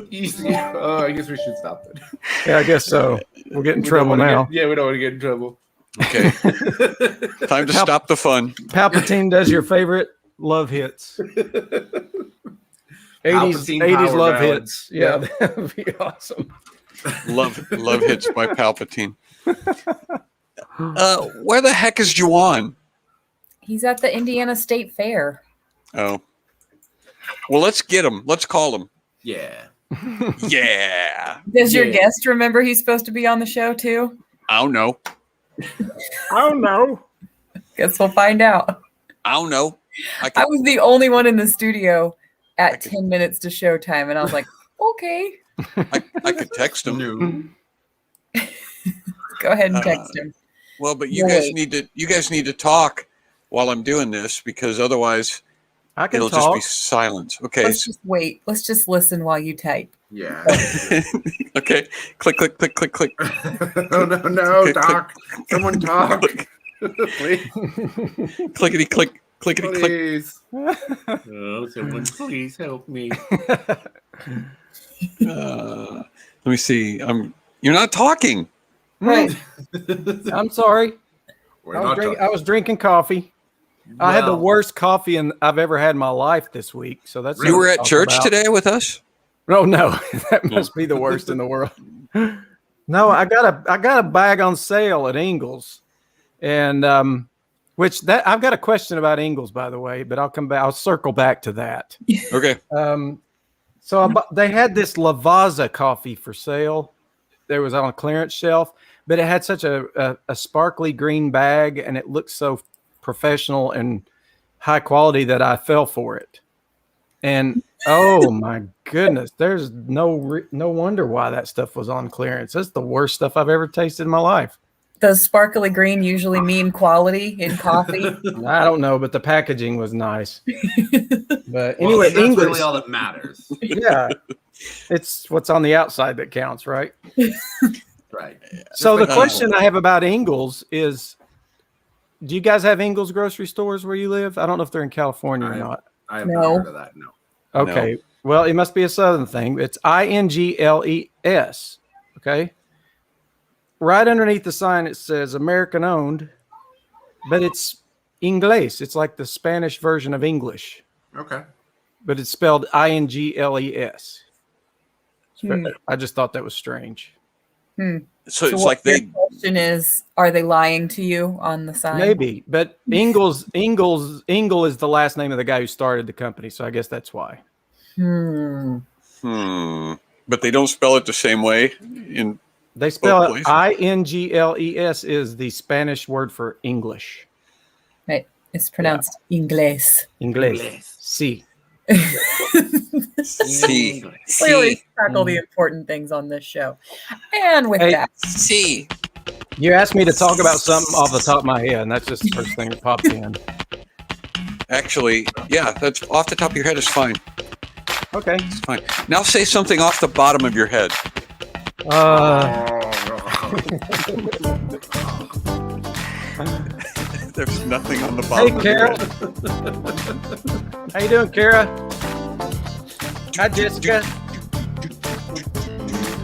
Easy. Oh, I guess we should stop it. Yeah, I guess so. We'll get in trouble now. We don't want to get in trouble. Okay. Time to stop the fun. Palpatine does your favorite love hits. 80s love hits. Yeah, that would be awesome. Love hits by Palpatine. Where the heck is Juan? He's at the Indiana State Fair. Oh. Well, let's get him. Let's call him. Yeah. Yeah. Does your guest remember he's supposed to be on the show too? I don't know. Oh no. Guess we'll find out. I don't know. I was the only one in the studio at 10 minutes to showtime, and I was like, okay. I could text him. Go ahead and text him. Well, but you guys need to talk while I'm doing this, because otherwise it'll just be silence. Okay. Let's just wait. Let's just listen while you type. Yeah. Okay. Click, click, click, click, click. No, okay, Doc. Click. Someone talk. Please. Clickety click. Clickety please. Click. Oh, someone please help me. Let me see. You're not talking. Right. I'm sorry. I was drinking coffee. Well, I had the worst coffee I've ever had in my life this week. So that's you were at church today with us? No, that must be the worst in the world. No, I got a bag on sale at Ingles, and I've got a question about Ingles, by the way, but I'll come back. I'll circle back to that. Okay. They had this Lavazza coffee for sale. There was on a clearance shelf, but it had such a sparkly green bag, and it looked so professional and high quality that I fell for it. And oh my goodness, there's no wonder why that stuff was on clearance. That's the worst stuff I've ever tasted in my life. Does sparkly green usually mean quality in coffee? I don't know, but the packaging was nice. But anyway, that's English, really all that matters. Yeah, it's what's on the outside that counts, right? Right. So the question I have about Ingles is, do you guys have Ingles grocery stores where you live? I don't know if they're in California or not. I have not heard of that. No. Okay. No. Well, it must be a Southern thing. It's INGLES. Okay. Right underneath the sign, it says American owned, but it's Inglés. It's like the Spanish version of English. Okay. But it's spelled INGLES. I just thought that was strange. So it's like the question is, are they lying to you on the sign? Maybe, but Ingle is the last name of the guy who started the company, so I guess that's why. But they don't spell it the same way in. They spell it INGLES is the Spanish word for English. Right. It's pronounced Inglés. Inglés. Sí. See. Clearly tackle the important things on this show. And with that. See. You asked me to talk about something off the top of my head, and that's just the first thing that popped in. Actually, yeah, that's off the top of your head is fine. Okay. It's fine. Now say something off the bottom of your head. There's nothing on the bottom. Hey, Kara. How you doing, Kara? Hi, Jessica.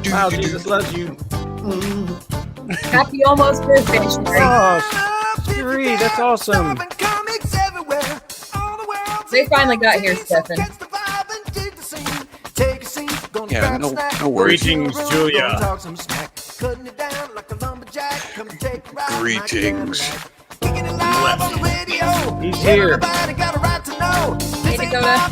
Wow, Jesus loves you. Happy almost birthday, Sheree. Oh, Sheree, that's awesome. They finally got here, Stefan. Yeah, no worries. Greetings, Julia. Greetings. He's here. Hey, Dakota.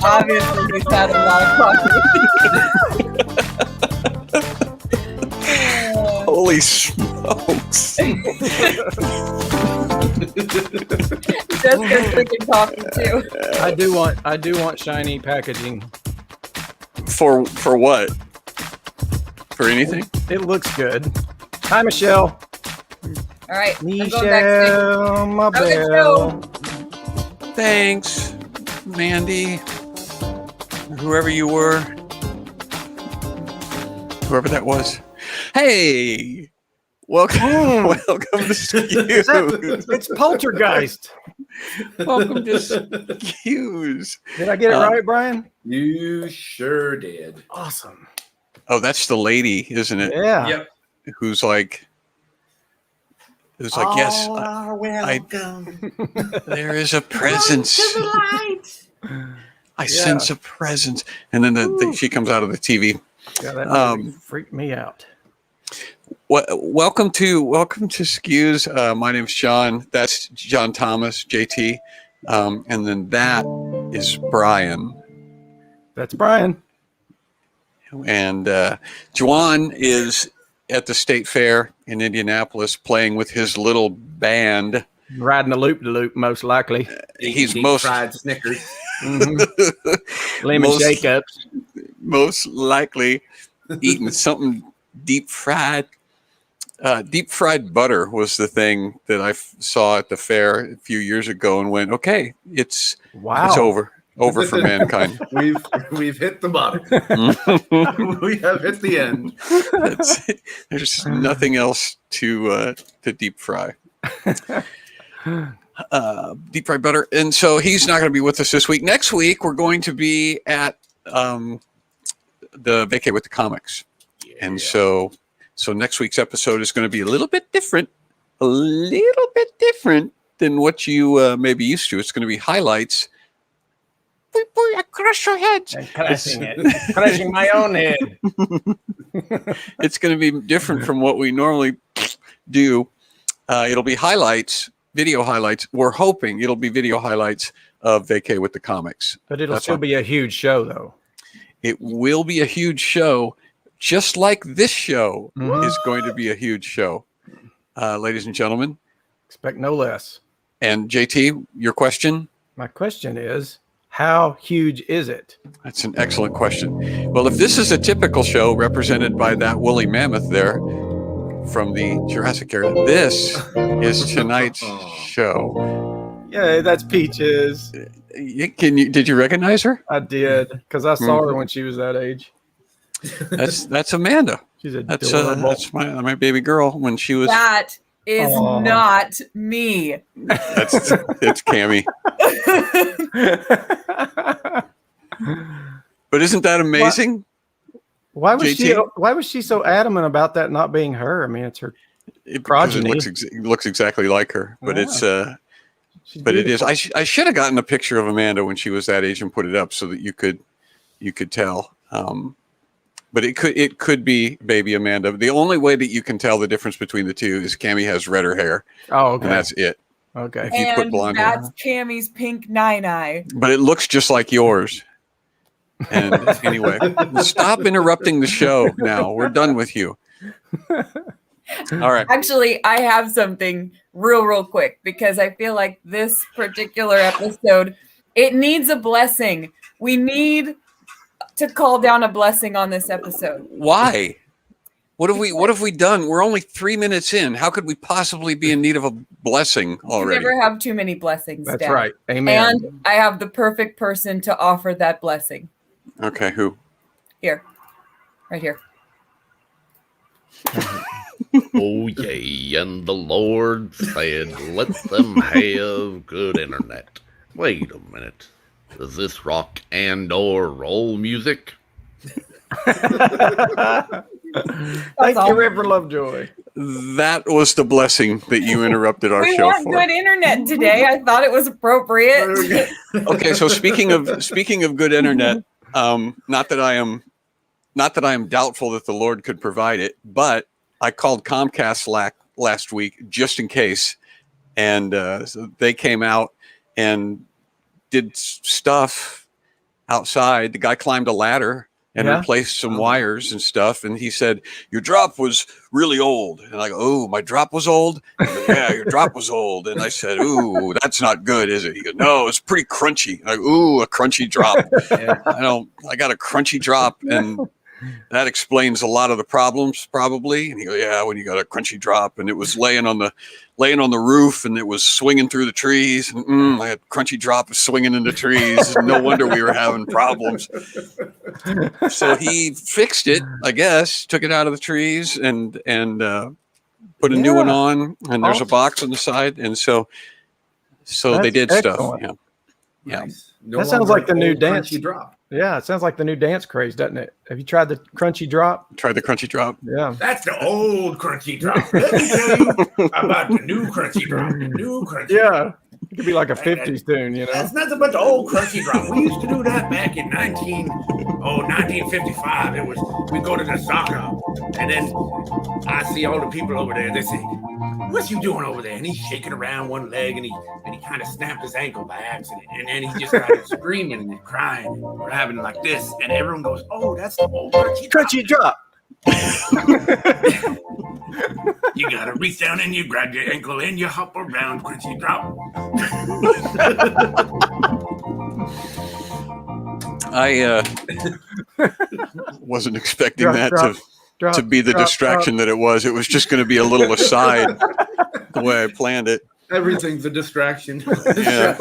Obviously, we've had a lot of coffee. Holy smokes. Jessica's drinking coffee too. I do want shiny packaging. For what? For anything? It looks good. Hi, Michelle. All right. Michelle, my belle. Thanks, Mandy. Whoever you were. Whoever that was. Hey, Welcome to Skews. It's Poltergeist. Welcome to Skews. Did I get it right, Brian? You sure did. Awesome. Oh, that's the lady, isn't it? Yeah. Yep. Who's like, yes, welcome. there is a presence. To the light. I sense a presence. And then she comes out of the TV. Yeah, that movie freaked me out. Welcome to Skews. My name's John. That's John Thomas, JT. And then that is Brian. That's Brian. And Juan is at the State Fair in Indianapolis playing with his little band. Riding a loop-de-loop, most likely. He's Deep most fried Snickers. Lemon shake-ups. Most likely eating something deep fried. Deep fried butter was the thing that I saw at the fair a few years ago and went, okay, it's over for mankind. We've hit the bottom. We have hit the end. That's it. There's nothing else to deep fry. Deep fried butter. And so he's not going to be with us this week. Next week, we're going to be at the Vacay with the Comics. Yeah. And so next week's episode is going to be a little bit different than what you may be used to. It's going to be highlights. I crushed your head. Crushing my own head. It's going to be different from what we normally do. It'll be highlights, video highlights. We're hoping it'll be video highlights of Vacay with the Comics. But it'll still be a huge show, though. It will be a huge show, just like this show is going to be a huge show. Ladies and gentlemen. Expect no less. And JT, your question? My question is, how huge is it? That's an excellent question. Well, if this is a typical show represented by that woolly mammoth there from the Jurassic era, this is tonight's show. Yeah, that's Peaches. Did you recognize her? I did, because I saw her when she was that age. That's Amanda. She's adorable. That's my baby girl when she was. That is not me. It's Cammie. But isn't that amazing? Why was she so adamant about that not being her? I mean, it's her progeny. It looks exactly like her, but it's but it is. I should have gotten a picture of Amanda when she was that age and put it up so that you could tell. But it could be baby Amanda. The only way that you can tell the difference between the two is Cammie has redder hair. Oh, okay. And that's it. Okay. If you put blonde that's hair. Cammie's pink nine-eye. But it looks just like yours. And anyway, stop interrupting the show now. We're done with you. All right. Actually, I have something real quick because I feel like this particular episode, it needs a blessing. We need to call down a blessing on this episode. Why? What have we done? We're only 3 minutes in. How could we possibly be in need of a blessing already? You never have too many blessings. That's Dad. right. Amen. And I have the perfect person to offer that blessing. Okay, who? Here. Right here. Oh, yay, and the Lord said, let them have good internet. Wait a minute. Is this rock and or roll music? Thank you, River Lovejoy. That was the blessing that you interrupted our we show want for. good internet today. I thought it was appropriate. Okay, so speaking of good internet, not that I am doubtful that the Lord could provide it, but I called Comcast last week just in case, and so they came out and did stuff outside. The guy climbed a ladder and replaced some wires and stuff. And he said, your drop was really old. And I go, oh, my drop was old? Goes, yeah, your drop was old. And I said, ooh, that's not good, is it? He goes, no, it's pretty crunchy. I go, ooh, a crunchy drop. I got a crunchy drop. And that explains a lot of the problems probably. And he goes, yeah, when you got a crunchy drop, and it was laying on the roof and it was swinging through the trees. And I had crunchy drop swinging in the trees. No wonder we were having problems. So he fixed it, I guess, took it out of the trees and put a new one on, and there's a box on the side, and so they did excellent. stuff. Yeah. Nice. No That sounds longer like the new old dance. crunchy drop. Yeah, it sounds like the new dance craze, doesn't it? Have you tried the crunchy drop? Tried the crunchy drop. Yeah. That's the old crunchy drop. Let me tell you about the new crunchy drop. The new crunchy drop. Yeah. It could be like a 50s tune, you know? That's nothing but the old crunchy drop. We used to do that back in 1955. It was, we go to the soccer, and then I see all the people over there. They say, "What's you doing over there?" And he's shaking around one leg, and he kind of snapped his ankle by accident. And then he just started screaming and crying and grabbing like this. And everyone goes, "Oh, that's the old crunchy drop." You gotta reach down and you grab your ankle and you hop around, crunchy drop. I wasn't expecting to be the distraction that it was. It was just going to be a little aside the way I planned it. Everything's a distraction. Yeah.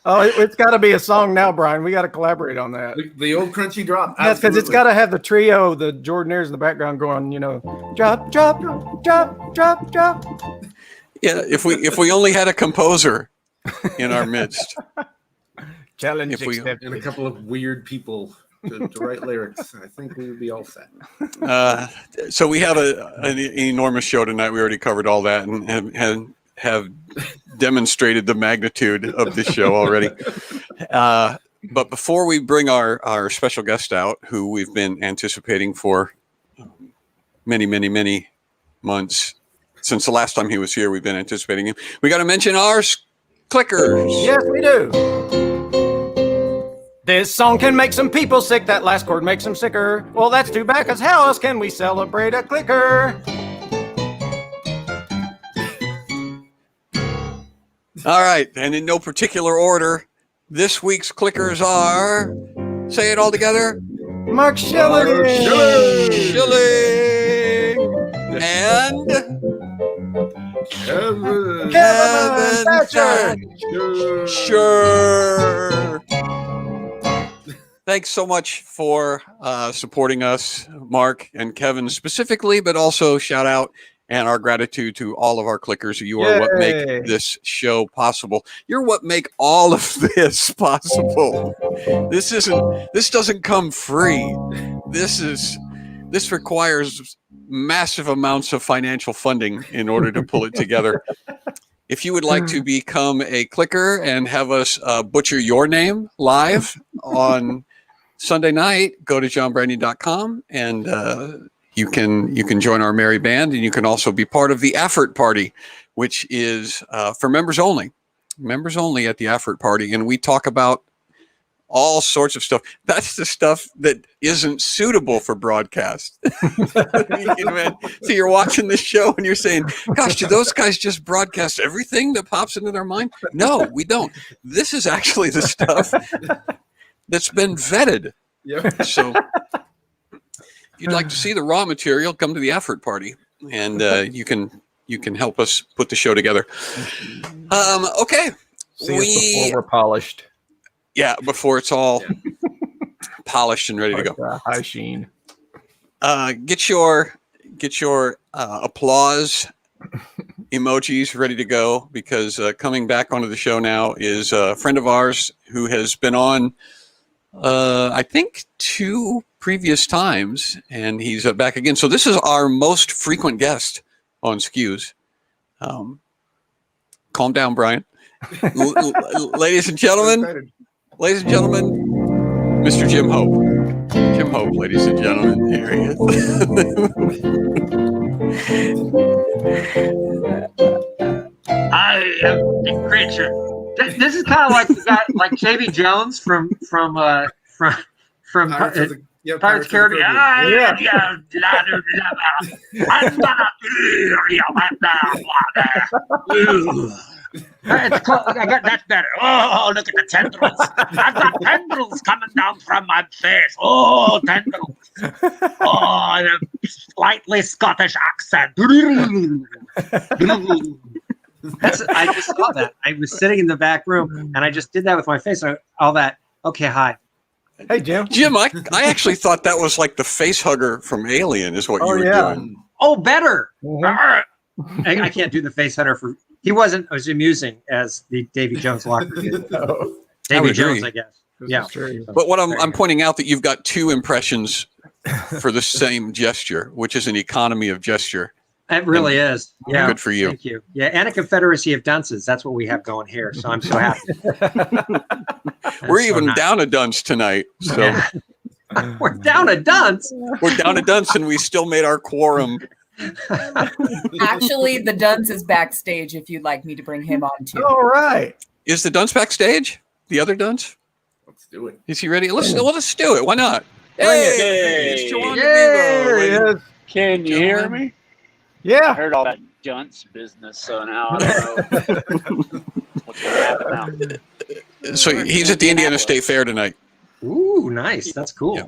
Oh, it's got to be a song now, Brian. We got to collaborate on that. The old crunchy drop. Yes, because it's got to have the trio, the Jordanaires in the background going, you know, drop, drop, drop, drop, drop. Yeah, if we only had a composer in our midst. Challenge accepted. And a couple of weird people to write lyrics, I think we would be all set. So we have an enormous show tonight. We already covered all that and have demonstrated the magnitude of this show already. But before we bring our special guest out, who we've been anticipating for many, many, many months, since the last time he was here, we've been anticipating him. We got to mention our clickers. Yes, we do. This song can make some people sick. That last chord makes them sicker. Well, that's too bad, because how else can we celebrate a clicker? All right, and in no particular order, this week's clickers are, say it all together, Mark Schilling. and Kevin Thatcher. Sure. Thanks so much for supporting us, Mark and Kevin specifically, but also shout out and our gratitude to all of our clickers. You are what make this show possible. You're what make all of this possible. This doesn't come free. This requires massive amounts of financial funding in order to pull it together. If you would like to become a clicker and have us butcher your name live on Sunday night, go to johnbranding.com and you can join our merry band, and you can also be part of the Affert Party, which is for members only at the Affert Party. And we talk about all sorts of stuff. That's the stuff that isn't suitable for broadcast. So you're watching this show and you're saying, gosh, do those guys just broadcast everything that pops into their mind? No, we don't. This is actually the stuff that's been vetted. Yep. So if you'd like to see the raw material, come to the Affert Party, and you can help us put the show together. Okay. See us before we're polished. Yeah, before it's all polished and ready to go. High sheen. Get your applause emojis ready to go, because coming back onto the show now is a friend of ours who has been on, I think, 2 previous times, and he's back again. So this is our most frequent guest on SKUs. Calm down, Brian. Ladies and gentlemen, Mr. Jim Hope. Jim Hope, ladies and gentlemen. Here he is. I am the creature. This is kind of like the guy, like JB Jones from Pirates of the Pirates of the Caribbean. That's better. Oh, look at the tendrils. I've got tendrils coming down from my face. Oh, tendrils. Oh, and a slightly Scottish accent. I just saw that. I was sitting in the back room, and I just did that with my face. All that. Okay, hi. Hey, Jim. Jim, I actually thought that was like the face hugger from Alien is what you were doing. Oh, better. Mm-hmm. I can't do the face hunter for. He wasn't as amusing as the Davy Jones locker did. No, Davy would Jones, agree. I guess. this Yeah. is true. But what I'm pointing out that you've got two impressions for the same gesture, which is an economy of gesture. It really is. Yeah. Good for you. Thank you. Yeah, and a confederacy of dunces. That's what we have going here. So I'm so happy. We're so even nice. down a dunce tonight. So Yeah. We're down a dunce. we're down a dunce and we still made our quorum. Actually, the dunce is backstage if you'd like me to bring him on too. All right. Is the dunce backstage? The other dunce? Let's do it. Is he ready? Let's do it. Why not? Bring it. Hey, it's Juan There he DeVivo. is. Can you hear me? I Yeah. heard all that dunce business, so now I don't know what's going to happen now. So he's at the Indiana State Fair tonight. Ooh, nice. That's cool. Yeah.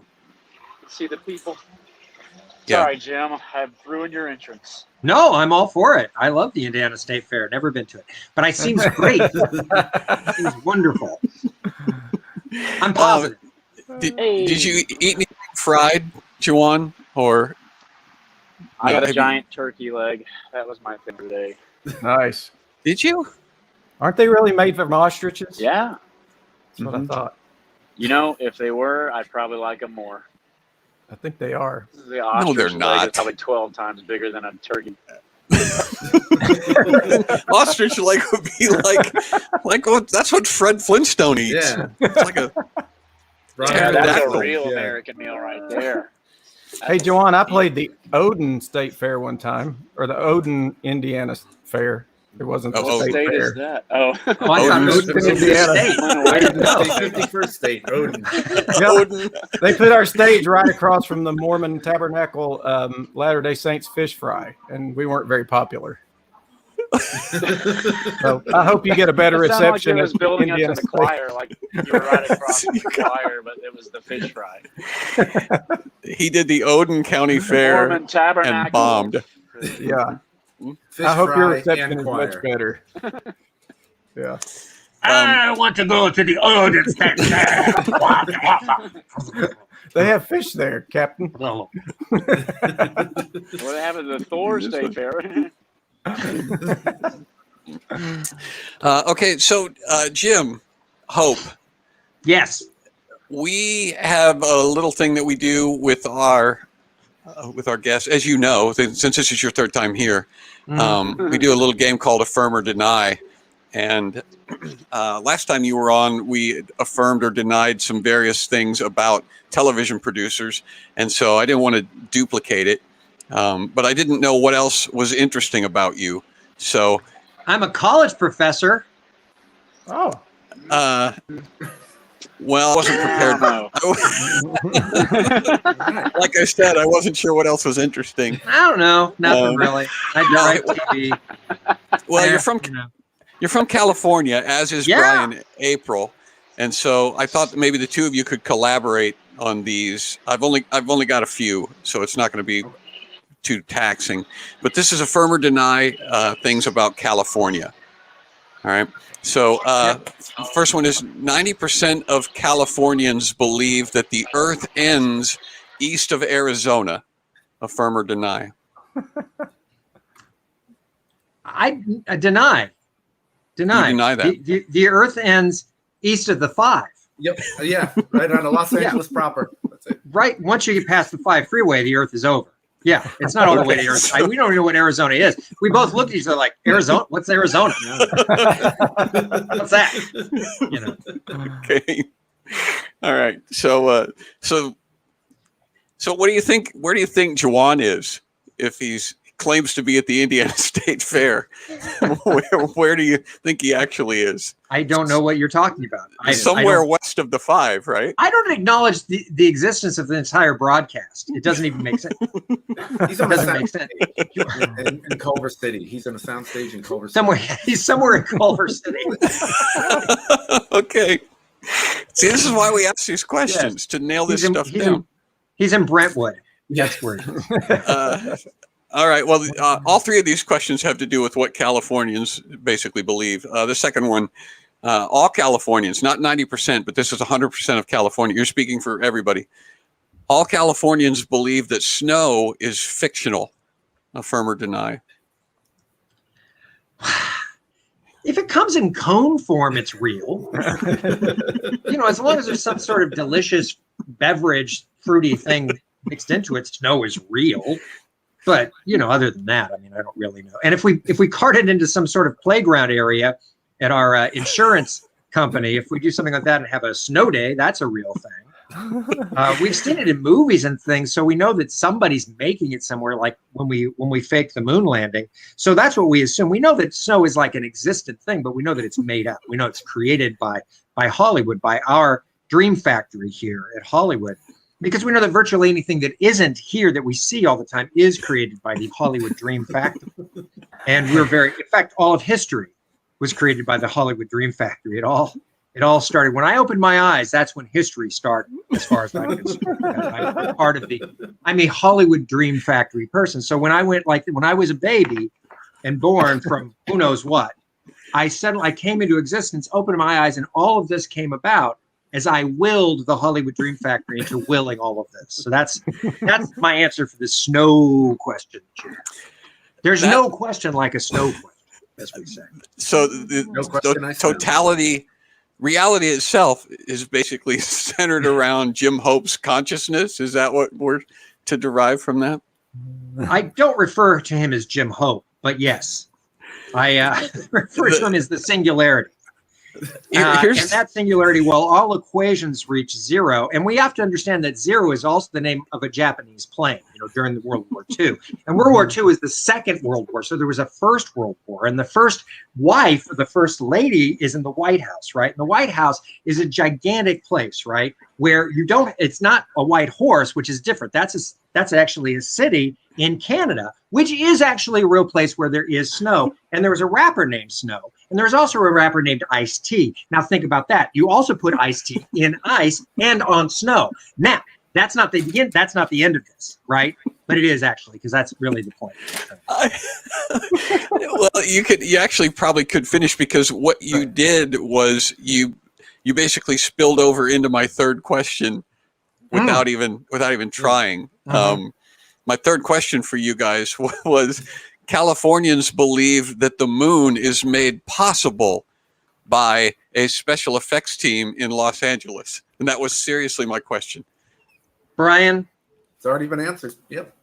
See the people? Yeah. Sorry, Jim. I've ruined your entrance. No, I'm all for it. I love the Indiana State Fair. Never been to it, but it seems great. It seems wonderful. I'm positive. Did you eat anything fried, Juan? Or I got have a you- giant turkey leg. That was my thing today. Nice. did you? Aren't they really made from ostriches? Yeah. That's what I thought. You know, if they were, I'd probably like them more. I think they are. The ostrich they're leg not. is probably 12 times bigger than a turkey. Ostrich leg would be like that's what Fred Flintstone eats. Yeah. It's like a Right. Yeah, that's a Pterodactyl. real Yeah. American meal right there. Hey, Juwan, I played the Odin State Fair one time, or the Odin Indiana Fair. It wasn't the Oh, What state state fair. is that? Oh, Oh, I thought it was Odin, Indiana. state. I didn't know. 51st state, Odin. Yep. They put our stage right across from the Mormon Tabernacle Latter-day Saints fish fry, and we weren't very popular. So I hope you get a better It sounded reception like it was at building up to Indiana the State. choir, like you were right across from the choir, but it was the fish fry. he did the Odin County Fair Mormon Tabernacle. and bombed. Yeah, Fish I hope your fry reception and is choir. much better. Yeah. I want to go to the Odin State Fair. They have fish there, Captain. Well, What happened to the Thor State Fair? Okay, so Jim Hope, yes. we have a little thing that we do with our guests, as you know, since this is your third time here. We do a little game called Affirm or Deny, and last time you were on, we affirmed or denied some various things about television producers, and so I didn't want to duplicate it, but I didn't know what else was interesting about you. So, I'm a college professor. Oh, well, I wasn't prepared. No. Like I said, I wasn't sure what else was interesting. I don't know. Nothing really. I direct no. TV. Well, Yeah, you're from California, as is Yeah. Brian April, and so I thought that maybe the two of you could collaborate on these. I've only got a few, so it's not going to be too taxing. But this is Affirm or Deny things about California. All right. So first one is 90% of Californians believe that the Earth ends east of Arizona. Affirm or deny? I deny. Deny. You deny that. The Earth ends east of the 5. Yep. Yeah. Right on the Los Angeles proper. That's it. Right. Once you get past the 5 freeway, the Earth is over. Yeah, it's not all the way to Arizona. We don't even know what Arizona is. We both looked at each other like, Arizona? What's Arizona? What's that? You know. Okay. All right. So what do you think? Where do you think Juan is if he's claims to be at the Indiana State Fair? Where do you think he actually is? I don't know what you're talking about. Somewhere west of the 5, right? I don't acknowledge the existence of the entire broadcast. It doesn't even make sense. He's on the Doesn't sound make sense. stage in Culver City. He's on a sound stage in Culver City. Somewhere he's somewhere in Culver City. Okay. See, this is why we ask these questions, to nail this stuff down. He's in Brentwood. That's where he is. All right. Well, all three of these questions have to do with what Californians basically believe. The second one, all Californians, not 90%, but this is 100% of California. You're speaking for everybody. All Californians believe that snow is fictional. Affirm or deny? If it comes in cone form, it's real. As long as there's some sort of delicious beverage, fruity thing mixed into it, snow is real. But other than that, I mean, I don't really know. And if we cart it into some sort of playground area at our insurance company, if we do something like that and have a snow day, that's a real thing. We've seen it in movies and things, so we know that somebody's making it somewhere, like when we faked the moon landing. So that's what we assume. We know that snow is like an existent thing, but we know that it's made up. We know it's created by Hollywood, by our dream factory here at Hollywood, because we know that virtually anything that isn't here that we see all the time is created by the Hollywood dream factory. And in fact, all of history was created by the Hollywood dream factory. It all started when I opened my eyes. That's when history started, as far as I'm concerned. I'm a Hollywood dream factory person. So when I was a baby and born from who knows what, I came into existence, opened my eyes, and all of this came about as I willed the Hollywood dream factory into willing all of this. So that's my answer for the snow question, Jim. There's no question like a snow question, as we say. So the totality. Reality itself is basically centered around Jim Hope's consciousness. Is that what we're to derive from that? I don't refer to him as Jim Hope, but yes, I refer to him as the singularity. And that singularity, well, all equations reach zero. And we have to understand that zero is also the name of a Japanese plane, during the World War II. And World War II is the Second World War. So there was a First World War. And the first wife of the first lady is in the White House, right? And the White House is a gigantic place, right? Where it's not a white horse, which is different. That's actually a city in Canada, which is actually a real place where there is snow. And there was a rapper named Snow. And there's also a rapper named Ice-T. Now think about that. You also put Ice-T in ice and on snow. Now, that's not the end of this, right? But it is actually, because that's really the point. Well, you actually probably could finish, because what you did was you basically spilled over into my third question without even trying. My third question for you guys was, Californians believe that the moon is made possible by a special effects team in Los Angeles. And that was seriously my question. Brian? It's already been answered. Yep.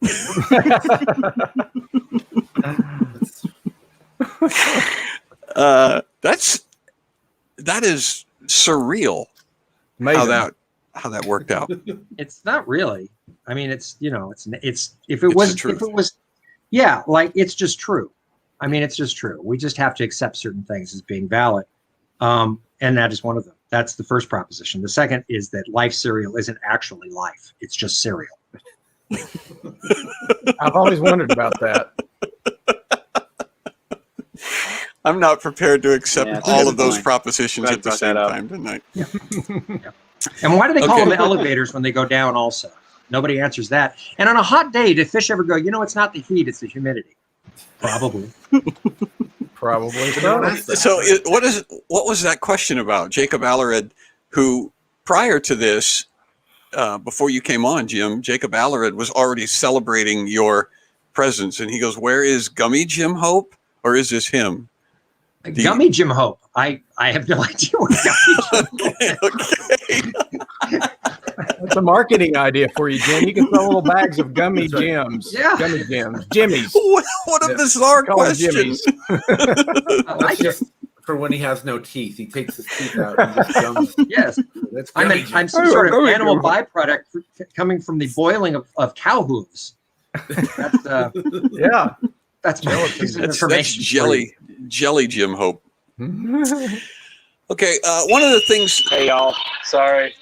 That is surreal. Amazing. How that worked out. It's not really. I mean, it's just true. I mean, it's just true. We just have to accept certain things as being valid. And that is one of them. That's the first proposition. The second is that life cereal isn't actually life. It's just cereal. I've always wondered about that. I'm not prepared to accept all of those propositions at the same time tonight. Yeah. Yeah. And why do they call them elevators when they go down also? Nobody answers that. And on a hot day, do fish ever go, it's not the heat, it's the humidity? Probably. Probably. So what was that question about? Jacob Allered, who prior to this, before you came on, Jim, Jacob Allered was already celebrating your presence. And he goes, where is Gummy Jim Hope? Or is this him? Gummy Jim Hope. I have no idea what Gummy Jim Hope is. Okay. That's a marketing idea for you, Jim. You can sell little bags of gummy gems. Yeah. Gummy gems. Jimmies. What a bizarre question. That's just for when he has no teeth. He takes his teeth out and just gums. Yes. That's I'm some sort of animal byproduct coming from the boiling of cow hooves. That's yeah. That's my piece of information. Jelly Jim Hope. Okay, one of the things. Hey y'all, sorry.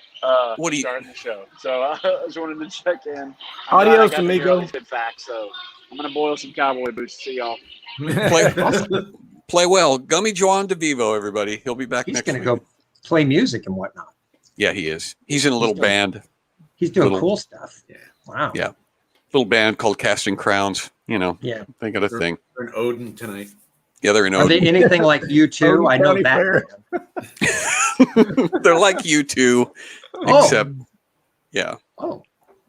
What are you starting the show? So I just wanted to check in. Adios, amigo. Good facts, so I'm gonna boil some cowboy boots. See y'all. Play well, Gummy Juan DeVivo, everybody. He'll be back next week. He's gonna go play music and whatnot. Yeah, he is. He's in a little band. He's doing cool stuff. Yeah. Wow. Yeah. Little band called Casting Crowns. Yeah. They got a thing. They're in Odin tonight. Yeah, they're in Are Odin. they anything like you two? I know that. They're like you two, except, yeah. Oh.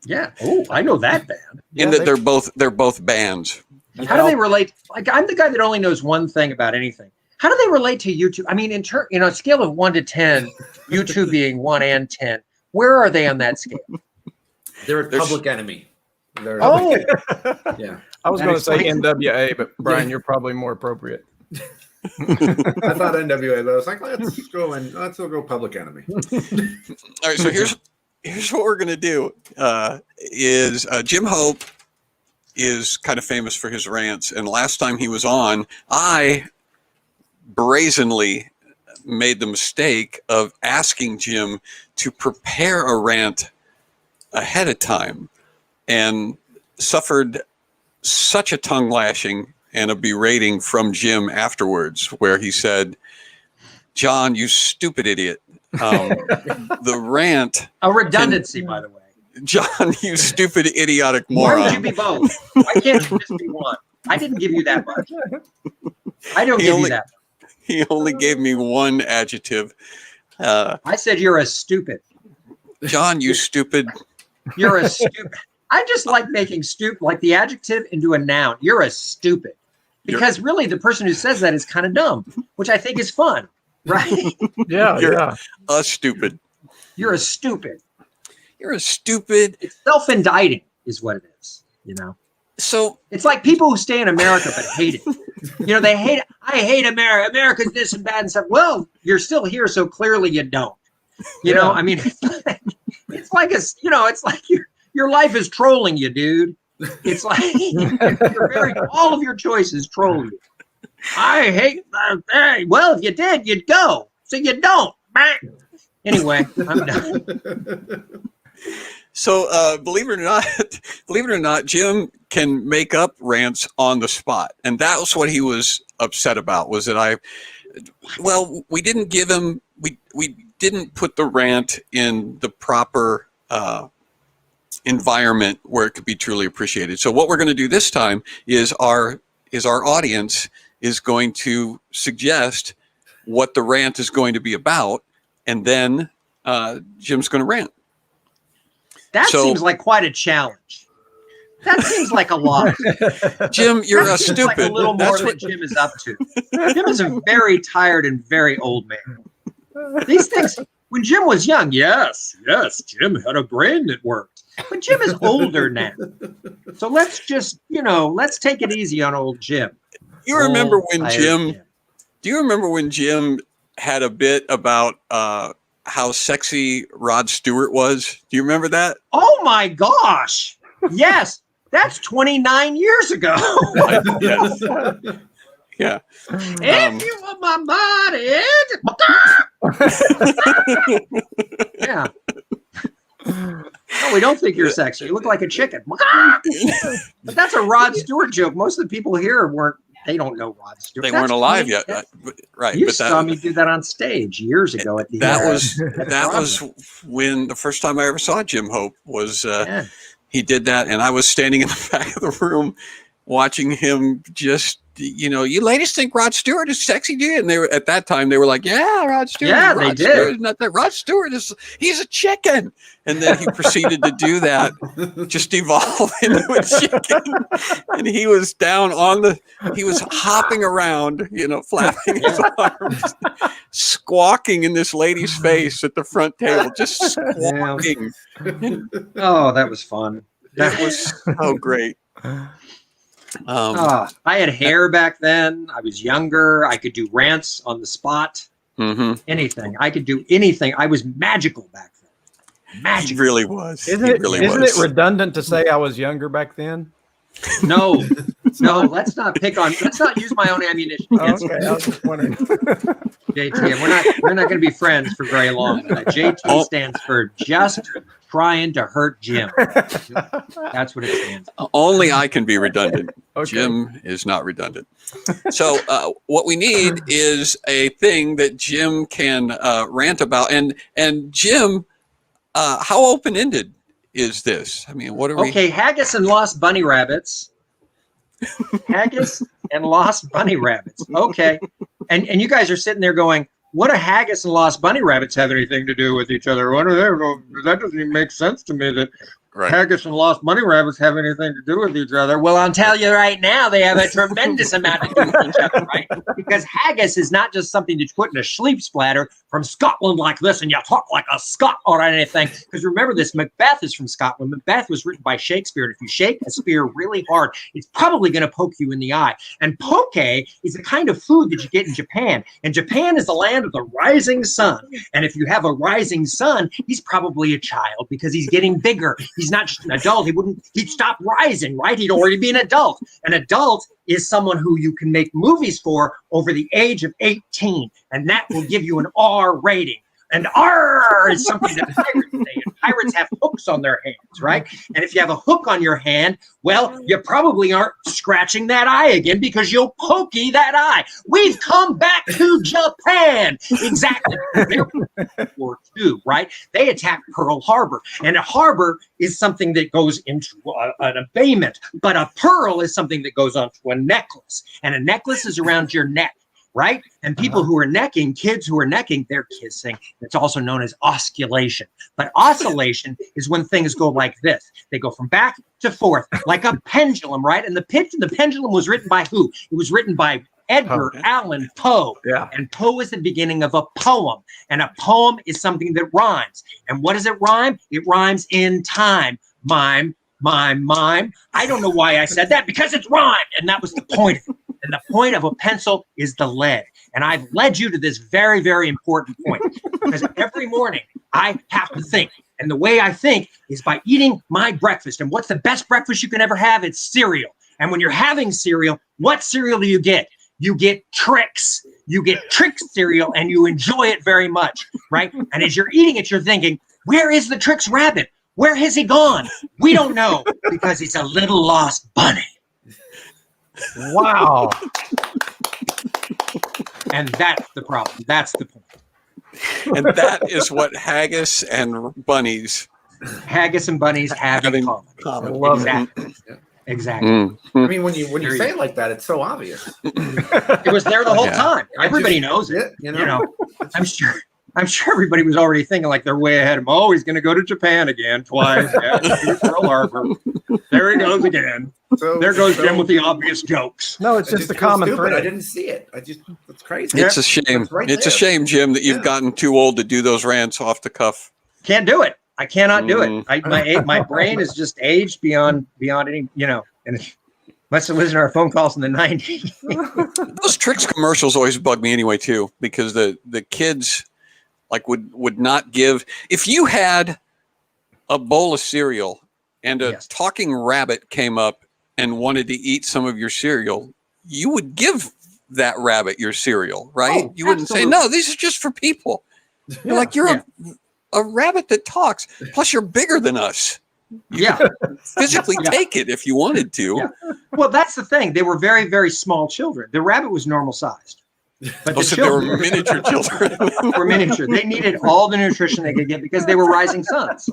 Yeah. Oh, I know that band. In that they're both bands. How do they relate? Like, I'm the guy that only knows one thing about anything. How do they relate to YouTube? I mean, a scale of 1 to 10, YouTube being 1 and 10, where are they on that scale? They're a public enemy. Yeah. I was going to say NWA, but Brian, you're probably more appropriate. I thought NWA, but I was like, let's go public enemy. All right, so here's what we're gonna do. Is Jim Hope is kind of famous for his rants, and last time he was on, I brazenly made the mistake of asking Jim to prepare a rant ahead of time, and suffered such a tongue lashing and a berating from Jim afterwards, where he said, "John, you stupid idiot." The rant. A redundancy, by the way. John, you stupid idiotic moron. Why would you be both? Why can't you just be one? I didn't give you that much. I don't give you that much. He only gave me one adjective. I said you're a stupid. John, you stupid. You're a stupid. I just like making stupid, like the adjective into a noun. You're a stupid. Because really the person who says that is kind of dumb, which I think is fun. Right? You're a stupid. You're a stupid. You're a stupid. It's self-indicting is what it is, So it's like people who stay in America but hate it. They hate it. I hate America. America's this and bad and stuff. Well, you're still here, so clearly you don't. I mean, it's like your life is trolling you, dude. It's like all of your choices troll you. I hate. Well, if you did, you'd go. So you don't. Anyway, I'm done. So, believe it or not, Jim can make up rants on the spot, and that was what he was upset about. Was that we didn't give him, we didn't put the rant in the proper environment where it could be truly appreciated. So, what we're going to do this time is our audience is going to suggest what the rant is going to be about, and then Jim's going to rant. That seems like quite a challenge. That seems like a lot. Jim, you're a stupid. Like a little more than Jim is up to. Jim is a very tired and very old man. These things, when Jim was young, yes, Jim had a brain that worked. But Jim is older now. So let's just, let's take it easy on old Jim. Do you remember when Jim had a bit about how sexy Rod Stewart was? Do you remember that? Oh my gosh. Yes. That's 29 years ago. Yes. Yeah. If you want my body. Yeah. No, we don't think you're sexy. You look like a chicken. But that's a Rod Stewart joke. Most of the people here they don't know Rod Stewart. They weren't alive yet. Right. You saw me do that on stage years ago at the that was when the first time I ever saw Jim Hope was he did that, and I was standing in the back of the room watching him just you ladies think Rod Stewart is sexy, do you? And at that time they were like, yeah, Rod Stewart. Yeah, they did. Not that Rod Stewart he's a chicken. And then he proceeded to do that, just evolve into a chicken. And he was down he was hopping around, flapping his arms, squawking in this lady's face at the front table, just squawking. Oh, that was fun. That was so great. I had hair back then. I was younger. I could do rants on the spot. Mm-hmm. Anything. I could do anything. I was magical back then. Magical. He really was. Isn't it redundant to say I was younger back then? No. Let's not use my own ammunition against me. I was just wondering. JT, we're not going to be friends for very long. JT stands for just trying to hurt Jim. That's what it stands for. Only I can be redundant. Okay. Jim is not redundant. So what we need is a thing that Jim can rant about. And Jim, how open-ended is this? I mean, what are we? Okay, haggis and lost bunny rabbits. Haggis and lost bunny rabbits. Okay. And you guys are sitting there going, what do haggis and lost bunny rabbits have anything to do with each other? What are they? That doesn't even make sense to me. That Right. haggis and lost bunny rabbits have anything to do with each other. Well, I'll tell you right now, they have a tremendous amount to do with each other, right? Because haggis is not just something that you put in a sleep splatter from Scotland like this and you talk like a Scot or anything. Because remember this, Macbeth is from Scotland. Macbeth was written by Shakespeare. And if you shake a spear really hard, it's probably going to poke you in the eye. And poke is a kind of food that you get in Japan. And Japan is the land of the rising sun. And if you have a rising sun, he's probably a child because he's getting bigger. He's not just an adult. He'd stop rising, right? He'd already be an adult. An adult is someone who you can make movies for over the age of 18. And that will give you an R rating. And R is something that pirates say. And pirates have hooks on their hands, right? And if you have a hook on your hand, well, you probably aren't scratching that eye again because you'll pokey that eye. We've come back to Japan. Exactly. World War II, right? They attacked Pearl Harbor. And a harbor is something that goes into an abatement. But a pearl is something that goes onto a necklace. And a necklace is around your neck. Right? And people who are necking, kids who are necking, they're kissing. It's also known as osculation. But oscillation is when things go like this. They go from back to forth, like a pendulum, right? And the pendulum was written by who? It was written by Edgar Allan Poe. Yeah. And Poe is the beginning of a poem. And a poem is something that rhymes. And what does it rhyme? It rhymes in time. Mime, mime, mime. I don't know why I said that, because it's rhymed. And that was the point of it. And the point of a pencil is the lead. And I've led you to this very, very important point. Because every morning I have to think. And the way I think is by eating my breakfast. And what's the best breakfast you can ever have? It's cereal. And when you're having cereal, what cereal do you get? You get Trix. You get Trix cereal and you enjoy it very much, right? And as you're eating it, you're thinking, where is the Trix rabbit? Where has he gone? We don't know, because he's a little lost bunny. Wow. And that's the problem. That's the point. And that is what haggis and bunnies have in common. Exactly. Exactly. I mean, when you say it like that, it's so obvious. It was there the whole time. Everybody knows it. You know, I'm sure everybody was already thinking like they're way ahead of him. Oh, he's going to go to Japan again twice. Yeah, Pearl Harbor. There he goes again. There goes Jim with the obvious jokes. No, it's just a common thread. I didn't see it. That's crazy. It's a shame. It's a shame, Jim, that you've gotten too old to do those rants off the cuff. Can't do it. I cannot do it. My brain is just aged beyond any, and must have listened to our phone calls in the 90s. Those Trix commercials always bug me anyway, too, because the kids like would not give. If you had a bowl of cereal and a talking rabbit came up and wanted to eat some of your cereal, you would give that rabbit your cereal, right? You wouldn't say, no, these are just for people. You're like, you're a rabbit that talks. Plus, you're bigger than us. You could physically take it if you wanted to. Yeah. Well, that's the thing. They were very, very small children. The rabbit was normal sized. But they were miniature children. Were miniature. They needed all the nutrition they could get because they were rising suns.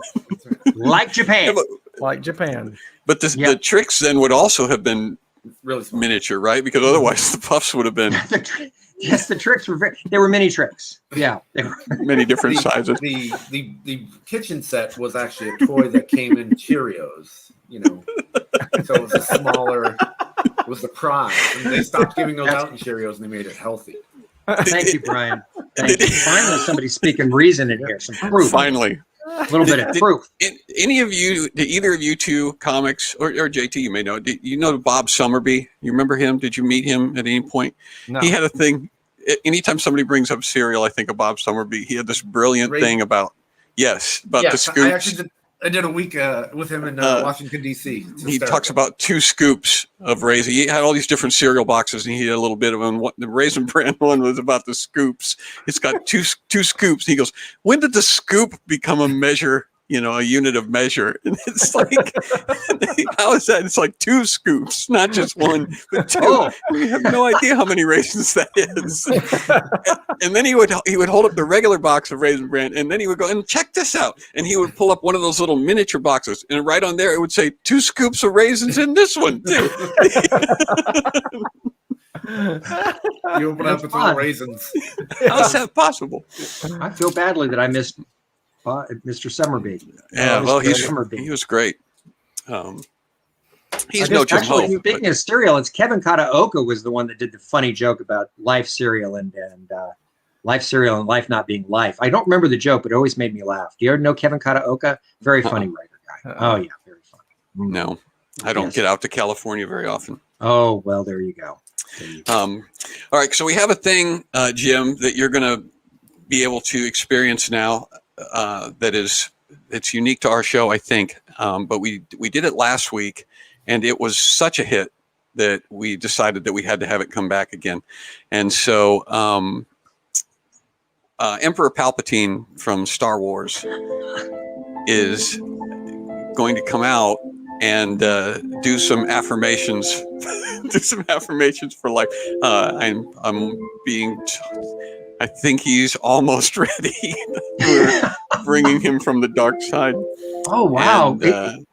Like Japan. But the Trix then would also have been really small. Miniature, right? Because otherwise the puffs would have been. Yes, the Trix were they were mini Trix. Yeah, they were many different sizes. The kitchen set was actually a toy that came in Cheerios. So it was a smaller. It was the prize. And they stopped giving those out in Cheerios and they made it healthy. Thank you, Brian. Thank you. Finally, somebody's speaking reason in here. Some proof. Finally. A little bit of proof. Did either of you two comics, or JT, you may know, you know Bob Summerby? You remember him? Did you meet him at any point? No. He had a thing. Anytime somebody brings up cereal, I think of Bob Summerby. He had this brilliant thing about the scoops. I did a week with him in Washington, D.C. He talks about 2 scoops of raisin. He had all these different cereal boxes, and he had a little bit of them. The Raisin Bran one was about the scoops. It's got two scoops. He goes, when did the scoop become a measure, a unit of measure? And it's like, how is that? It's like 2 scoops, not just one, but 2. Oh. We have no idea how many raisins that is. And then he would hold up the regular box of Raisin Bran, and then he would go, and check this out. And he would pull up one of those little miniature boxes, and right on there it would say 2 scoops of raisins in this one too. You open up with all raisins. How's that possible? I feel badly that I missed Mr. Summerby. Yeah, Mr. well, Summerby. he was great. He's I no guess Jim actually, Hope. speaking of cereal, it's Kevin Kataoka was the one that did the funny joke about life cereal and life cereal and life not being life. I don't remember the joke, but it always made me laugh. Do you ever know Kevin Kataoka? Very funny writer guy. Oh yeah, very funny. No, I don't get out to California very often. Oh well, there you go. All right, so we have a thing, Jim, that you're going to be able to experience now. It's unique to our show, I think. But we did it last week, and it was such a hit that we decided that we had to have it come back again. And so Emperor Palpatine from Star Wars is going to come out and do some affirmations, do some affirmations for life. I think he's almost ready. We're bringing him from the dark side. Oh wow! And,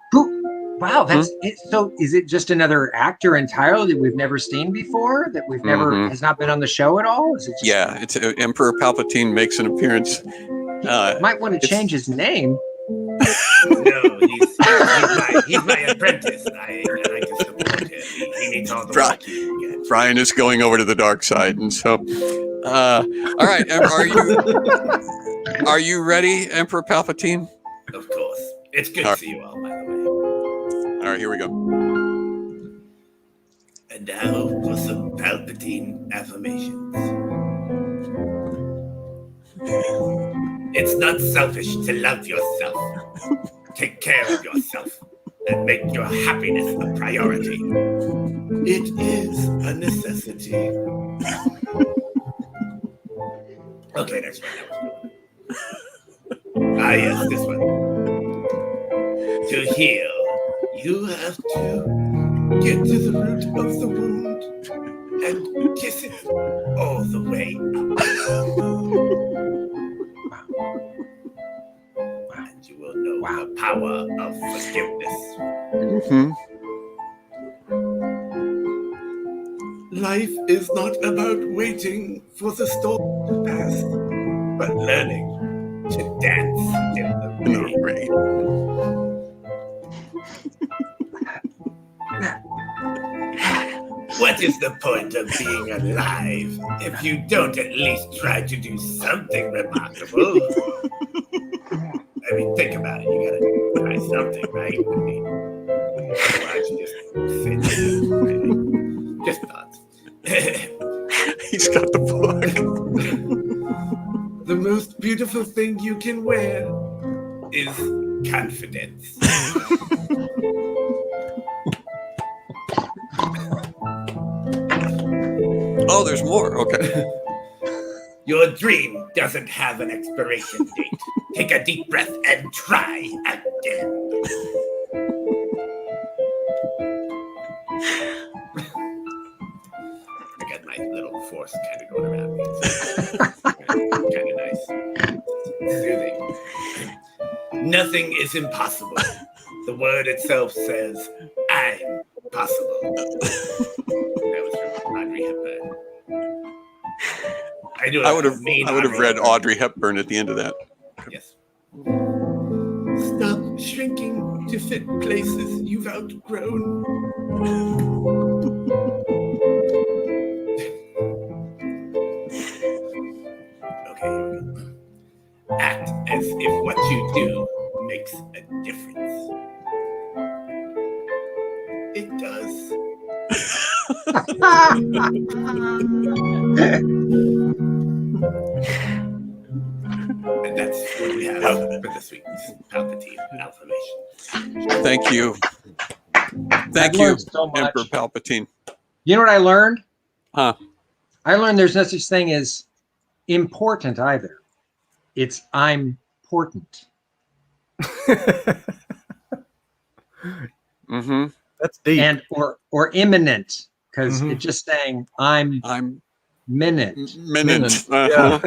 wow, that's it. So is it just another actor entirely that we've never seen before? That we've never has not been on the show at all? Is it just, yeah, it's Emperor Palpatine makes an appearance. Might want to change his name. No, he's my apprentice. I can support him. He needs all the work he can get. Brian is going over to the dark side, and so, all right. Are you ready, Emperor Palpatine? Of course. It's good to see you all, by the way. All right, here we go. And now for some Palpatine affirmations. It's not selfish to love yourself. Take care of yourself and make your happiness a priority. It is a necessity. Okay, next one. Yes, this one. To heal, you have to get to the root of the wound and kiss it all the way up. And you will know the power of forgiveness. Life is not about waiting for the storm to pass, but learning to dance in the rain. What is the point of being alive if you don't at least try to do something remarkable? I mean, think about it. You gotta try something, right? I mean, why don't you just sit there? Just thoughts. He's got the book. The most beautiful thing you can wear is confidence. Oh, there's more. Okay. Your dream doesn't have an expiration date. Take a deep breath and try again. I got my little force kind of going around me. Kind of nice. Soothing. Nothing is impossible. The word itself says, I'm possible. That was from Audrey Hepburn. I would have read Audrey Hepburn at the end of that. Yes. Stop shrinking to fit places you've outgrown. Okay, here we go. Act as if what you do makes a difference. It does. And that's what we have for this week's Palpatine affirmation. Thank you. Thank you, Emperor Palpatine. You know what I learned? Huh? I learned there's no such thing as important either. It's I'm important. Mm-hmm. That's deep. And or imminent, because it's just saying I'm minute. Uh-huh.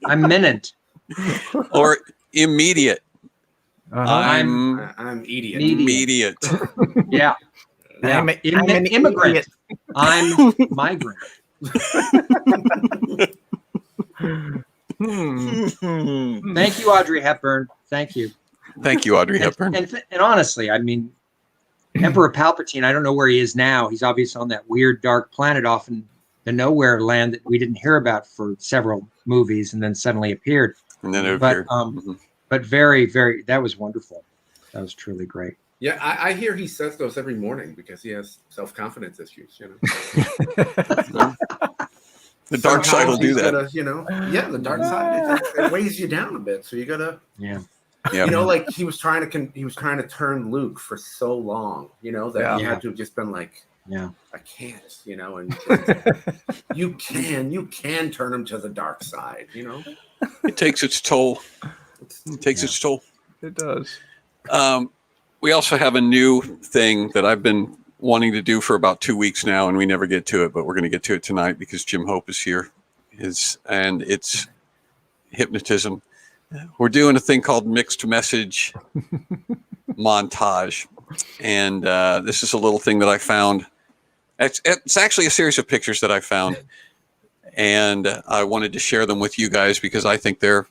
I'm minute. Or immediate. I'm idiot. Immediate. Yeah. I'm an immigrant. idiot. I'm migrant. Thank you, Audrey Hepburn. Thank you. Thank you, Audrey Hepburn. And honestly, I mean, Emperor Palpatine, I don't know where he is now. He's obviously on that weird dark planet off in the nowhere land that we didn't hear about for several movies and then suddenly appeared. And then it appeared. But very, very, that was wonderful. That was truly great. Yeah, I hear he says those every morning because he has self-confidence issues, you know. The dark side will do that. Gotta, you know, the dark side it weighs you down a bit, so you gotta. Yeah. You know, like he was trying to turn Luke for so long, you know, that he had to have just been like, I can't, you know, and you can turn him to the dark side, you know. It takes its toll. Its toll. It does. We also have a new thing that I've been wanting to do for about 2 weeks now, and we never get to it, but we're going to get to it tonight because Jim Hope is here. And it's hypnotism. We're doing a thing called mixed message montage. And this is a little thing that I found. It's actually a series of pictures that I found. And I wanted to share them with you guys because I think they're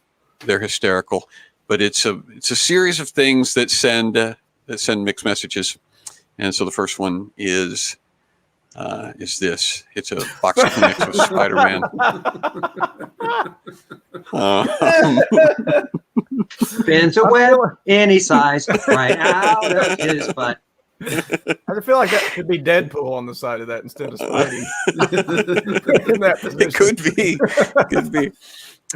hysterical. But it's a series of things that send mixed messages. And so the first one is this. It's a box of Kleenex with Spider-Man. Spins a web any size right out of his butt. I feel like that could be Deadpool on the side of that instead of Spidey. In that position. It could be. Could be.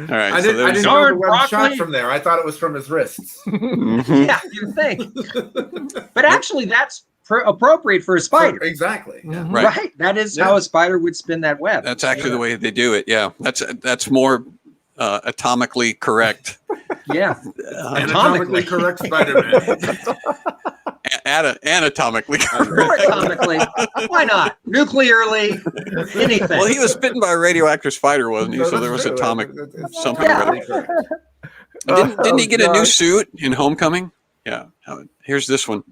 All right. I didn't know the web shot from there. I thought it was from his wrists. Yeah, you think. But actually, that's appropriate for a spider. Exactly. Yeah. Right. That is how a spider would spin that web. That's actually the way they do it. Yeah. That's more atomically correct. Yeah. Anatomically correct Spider-Man. Anatomically correct. Anatomically. Why not? Nuclearly. Anything. Well, he was bitten by a radioactive spider, wasn't he? So there was atomic something. Didn't he get a new suit in Homecoming? Yeah. Here's this one.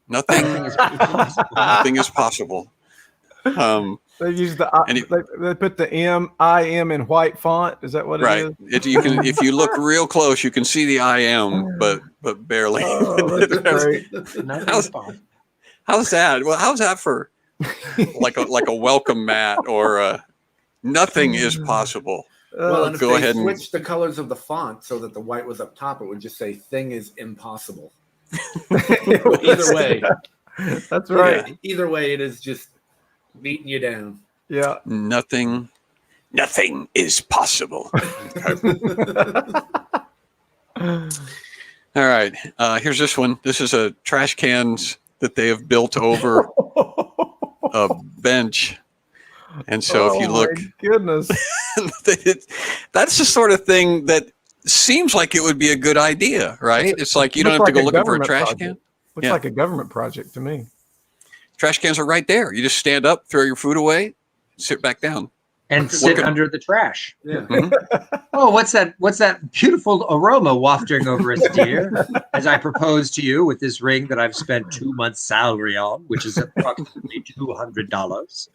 Nothing is possible. They use they put the I-M in white font. Is that what it is? Right. If you look real close, you can see the I-M, but barely. Oh, that's great. How's that? Well, how's that for like a welcome mat or nothing is possible? Well, and if they switch the colors of the font so that the white was up top, it would just say "thing is impossible." Either way, that's right. Yeah. Either way, it is just beating you down. Yeah. Nothing is possible. All right. Here's this one. This is a trash cans that they have built over a bench. And so if you look, goodness, that's the sort of thing that seems like it would be a good idea, right? It's like you don't have to go looking for a trash can. Looks like a government project to me. Trash cans are right there. You just stand up, throw your food away, sit back down. And sit under the trash. Yeah. Mm-hmm. Oh, what's that beautiful aroma wafting over us, dear? As I propose to you with this ring that I've spent 2 months' salary on, which is approximately $200.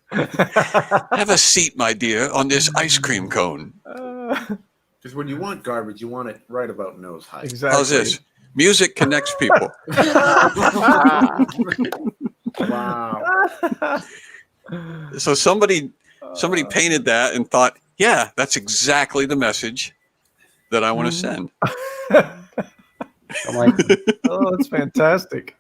Have a seat, my dear, on this ice cream cone. Because when you want garbage, you want it right about nose height. Exactly. How's this? Music connects people. Wow. So somebody painted that and thought, yeah, that's exactly the message that I want to send. Oh, that's fantastic.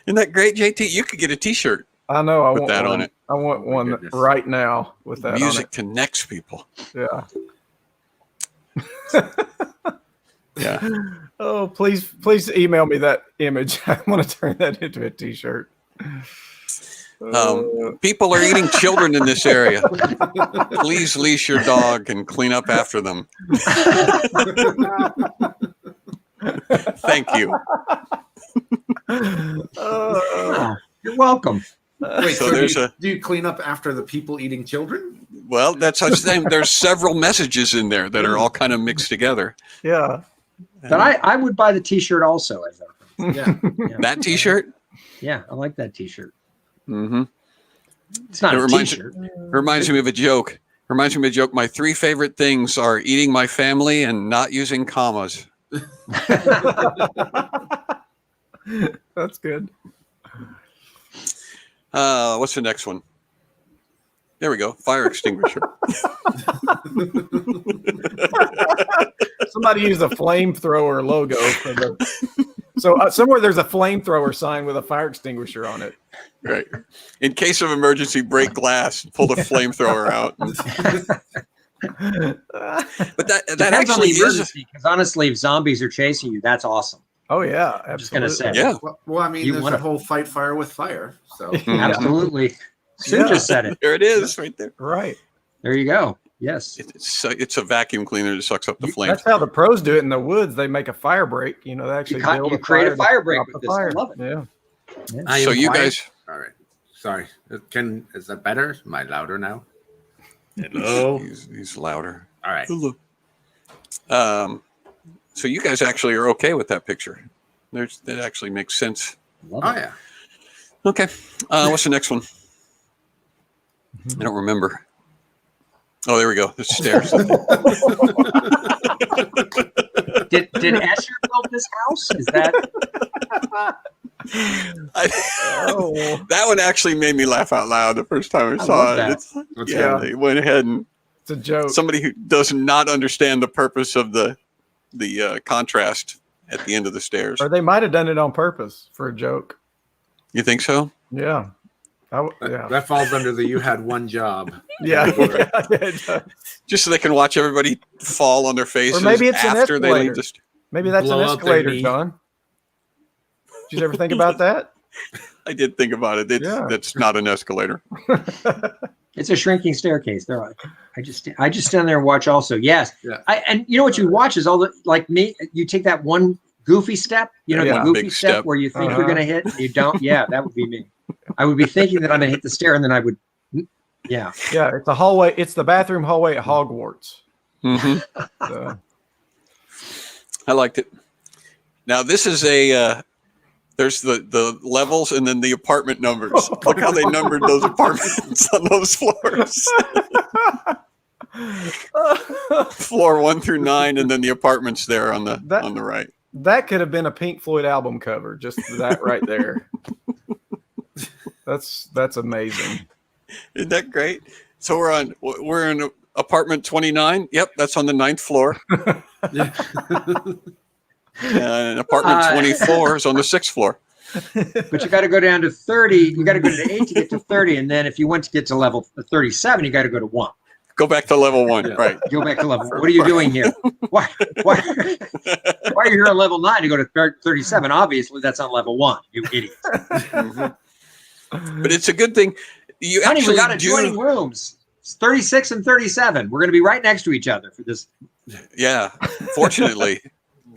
Isn't that great, JT? You could get a T-shirt. I know. I with want that one. on it. I want one right now with that. Music on it. connects people. Yeah. Yeah. Oh, please email me that image. I want to turn that into a T-shirt. People are eating children in this area. Please leash your dog and clean up after them. Thank you. You're welcome. Wait, so do you clean up after the people eating children? Well, that's such thing. There's several messages in there that are all kind of mixed together. Yeah. But I would buy the T-shirt also. Yeah. That T-shirt? Yeah, I like that T-shirt. Mm-hmm. It's not a T-shirt. Reminds me of a joke. Reminds me of a joke. My 3 favorite things are eating my family and not using commas. That's good. What's the next one? There we go. Fire extinguisher. Somebody used a flamethrower logo for the. So somewhere there's a flamethrower sign with a fire extinguisher on it. Right. In case of emergency, break glass, pull the flamethrower out. But that actually is. Because honestly, if zombies are chasing you, that's awesome. Oh yeah, I'm just gonna say. Yeah. Well, I mean, You there's wanna- a whole fight fire with fire. So Absolutely. Sue Yeah. just said it. There it is, right there. right. There you go. Yes. It's a vacuum cleaner that sucks up the flames. That's how the pros do it in the woods. They make a fire break. You know, they actually build You create a to fire break stop with the this. I fire. love it. Yeah. I So am you quiet. guys, All right. Sorry. Is that better? Am I louder now? Hello. he's louder. All right. So you guys actually are okay with that picture. That actually makes sense. Love Oh it. yeah. Okay. What's the next one? I don't remember. Oh, there we go. The stairs. Did Escher build this house? Is that Oh, That one actually made me laugh out loud the first time I I saw love it. that. What's Yeah, that? they went ahead and it's a joke. somebody who does not understand the purpose of the contrast at the end of the stairs. Or they might have done it on purpose for a joke. You think so? Yeah. Yeah. That falls under the you had one job. Yeah. It does. Just so they can watch everybody fall on their faces maybe it's an after they leave escalator. the st- Maybe that's Blow an out their escalator, knee. John. Did you ever think about that? I did think about it. That's not an escalator. it's a shrinking staircase? There, I just stand there and watch. Also, yes. Yeah. And you know what you watch is all the like me. You take that one goofy step. You know Yeah. the goofy Big step step. where you think Uh-huh. you're gonna hit, and you don't. Yeah, that would be me. I would be thinking that I'm gonna hit the stair, and then I would. Yeah. Yeah, it's a hallway. It's the bathroom hallway at Hogwarts. hmm So, I liked it. Now this is there's the levels and then the apartment numbers. Look how they numbered those apartments on those floors. Floor 1 through 9, and then the apartments there on the right. that could have been a Pink Floyd album cover. Just that right there. That's amazing. Isn't that great? So we're in apartment 29. Yep, that's on the 9th floor. And apartment 24 is on the 6th floor. But you got to go down to 30. You got to go to 8 to get to 30, and then if you want to get to level 37, you got to go to 1. Go back to level 1. Right. Go back to level. What are you doing here? Why are you here on level 9 to go to 37? Obviously, that's on level 1. You idiot. Mhm. But it's a good thing. You Honey, we actually got adjoining rooms. It's 36 and 37. We're going to be right next to each other for this. Yeah. Fortunately.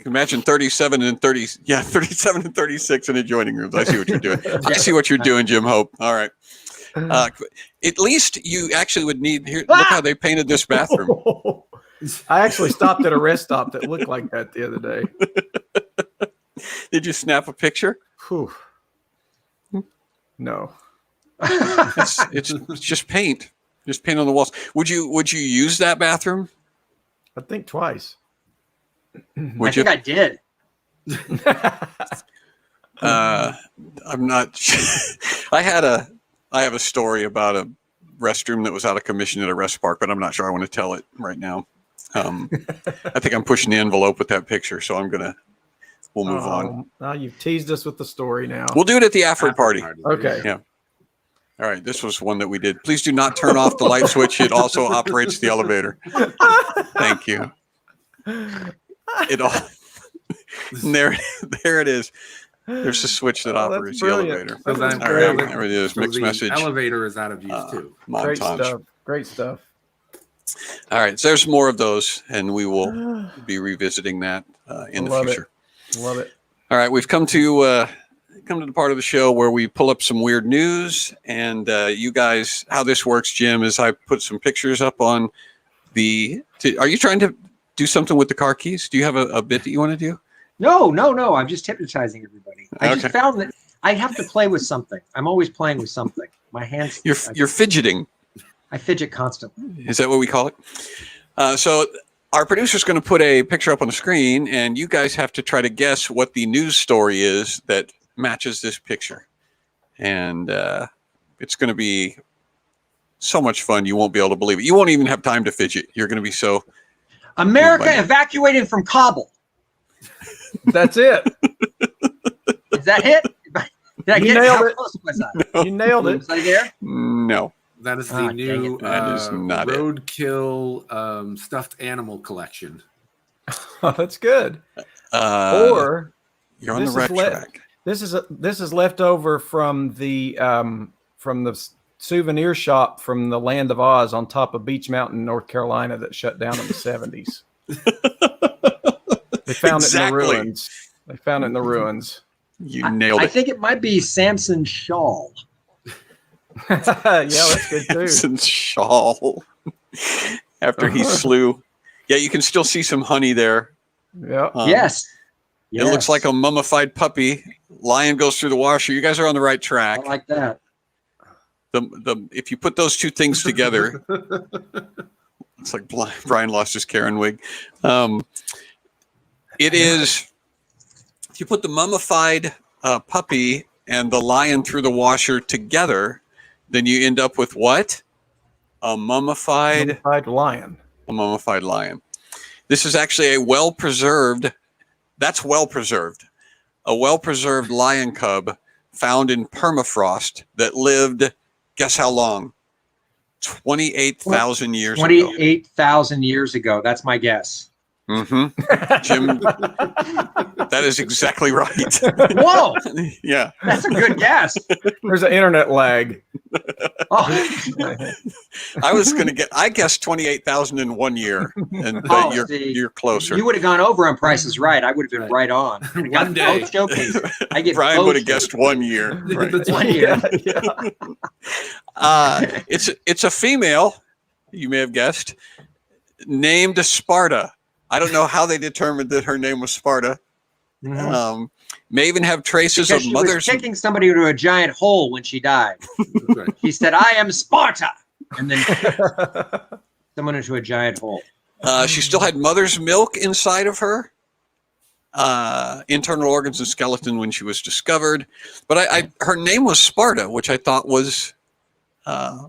Imagine 37 and 30. Yeah, 37 and 36 in adjoining rooms. I see what you're doing. I see what you're doing, Jim Hope. All right. At least you actually would need here. Look how they painted this bathroom. I actually stopped at a rest stop that looked like that the other day. Did you snap a picture? Whew. No. It's just paint. Just paint on the walls. Would you use that bathroom? I think twice. Would I did. I'm not. I have a story about a restroom that was out of commission at a rest park, but I'm not sure I want to tell it right now. I think I'm pushing the envelope with that picture, so we'll move on. Now you've teased us with the story now. We'll do it at the after party. Okay. Yeah. All right. This was one that we did. Please do not turn off the light switch. It also operates the elevator. Thank you. It all. There it is. There's a switch that operates the brilliant. elevator. So then- All right. There it is. So Mixed the message. elevator is out of use too. Great Montage. stuff. Great stuff. All right. So there's more of those, and we will be revisiting that in the Love future. Love it. All right. We've come to the part of the show where we pull up some weird news, and you guys, how this works, Jim, is I put some pictures up on are you trying to do something with the car keys? Do you have a bit that you want to do? No. I'm just hypnotizing everybody. I Okay. just found that I have to play with something. I'm always playing with something. My hands. You're fidgeting. I fidget constantly. Is that what we call it? So our producer's going to put a picture up on the screen, and you guys have to try to guess what the news story is that matches this picture. And it's going to be so much fun. You won't be able to believe it. You won't even have time to fidget. You're going to be so... America evacuated from Kabul. That's it. Is that it? Did I You get it? nailed How it. close was I? You nailed it. Was I there? No. That is the Ah, dang new it. That is not it. roadkill stuffed animal collection. Oh, that's good. Or you're on the this right is le- track. this is left over from the souvenir shop from the Land of Oz on top of Beach Mountain, North Carolina, that shut down in the 70s. They found it in the ruins. They found it in the ruins. You nailed I it. think it might be Samson's shawl. Yeah, that's good too. Samson's shawl. After he slew. Yeah, you can still see some honey there. Yeah. Yes. It looks like a mummified puppy. Lion goes through the washer. You guys are on the right track. I like that. If you put those two things together, it's like Brian lost his Karen wig. It is, if you put the mummified puppy and the lion through the washer together, then you end up with what? A mummified lion. A mummified lion. This is actually a well-preserved lion cub found in permafrost that lived, guess how long? 28,000 years ago. 28,000 years ago. That's my guess. Mm-hmm. Jim, that is exactly right. Whoa! Yeah. That's a good guess. There's an internet lag. Oh. I guessed 28,000 in 1 year, but you're closer. You would have gone over on Price is Right. I would have been right on. One day. Both showcases. I get Brian both would have guessed 1 year. Right. 1 year. It's a female, you may have guessed, named Sparta. I don't know how they determined that her name was Sparta. Mhm. May even have traces Because of she mother's. was kicking somebody into a giant hole when she died. She said, "I am Sparta," and then someone into a giant hole. She still had mother's milk inside of her, internal organs and skeleton when she was discovered. But her name was Sparta, which I thought was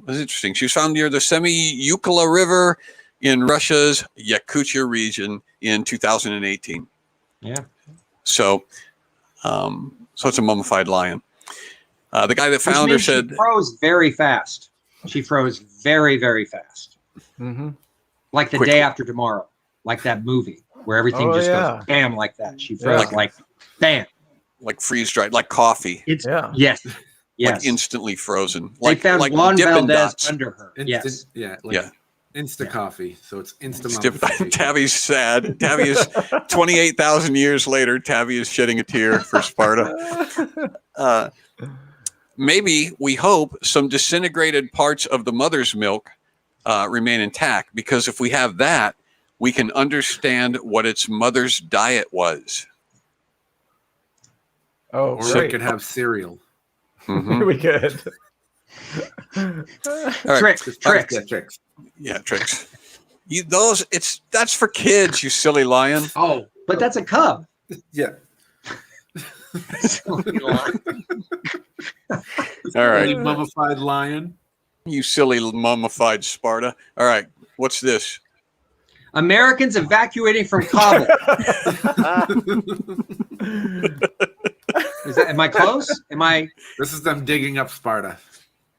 interesting. She was found near the Semi-Yukla River in Russia's Yakutia region in 2018. Yeah. So it's a mummified lion. The guy that found her said she froze very fast. She froze very, very fast. Mm-hmm. Like the day after tomorrow, like that movie where everything goes bam like that. She froze like bam, like freeze dried, like coffee. It's yes, like instantly frozen. They found like Juan Dippin' Valdez Dots. under her. Yes, Insta coffee. So it's instant. Tabby's sad. Tabby is 28,000 years later. Tabby is shedding a tear for Sparta. Maybe, we hope, some disintegrated parts of the mother's milk remain intact, because if we have that, we can understand what its mother's diet was. Oh, or we could have cereal. Mm-hmm. We could. All right. Tricks. Yeah, tricks. That's for kids, you silly lion. Oh, but that's a cub. Yeah. All right. Silly mummified lion. You silly mummified Sparta. All right. What's this? Americans evacuating from Kabul. Am I close? This is them digging up Sparta.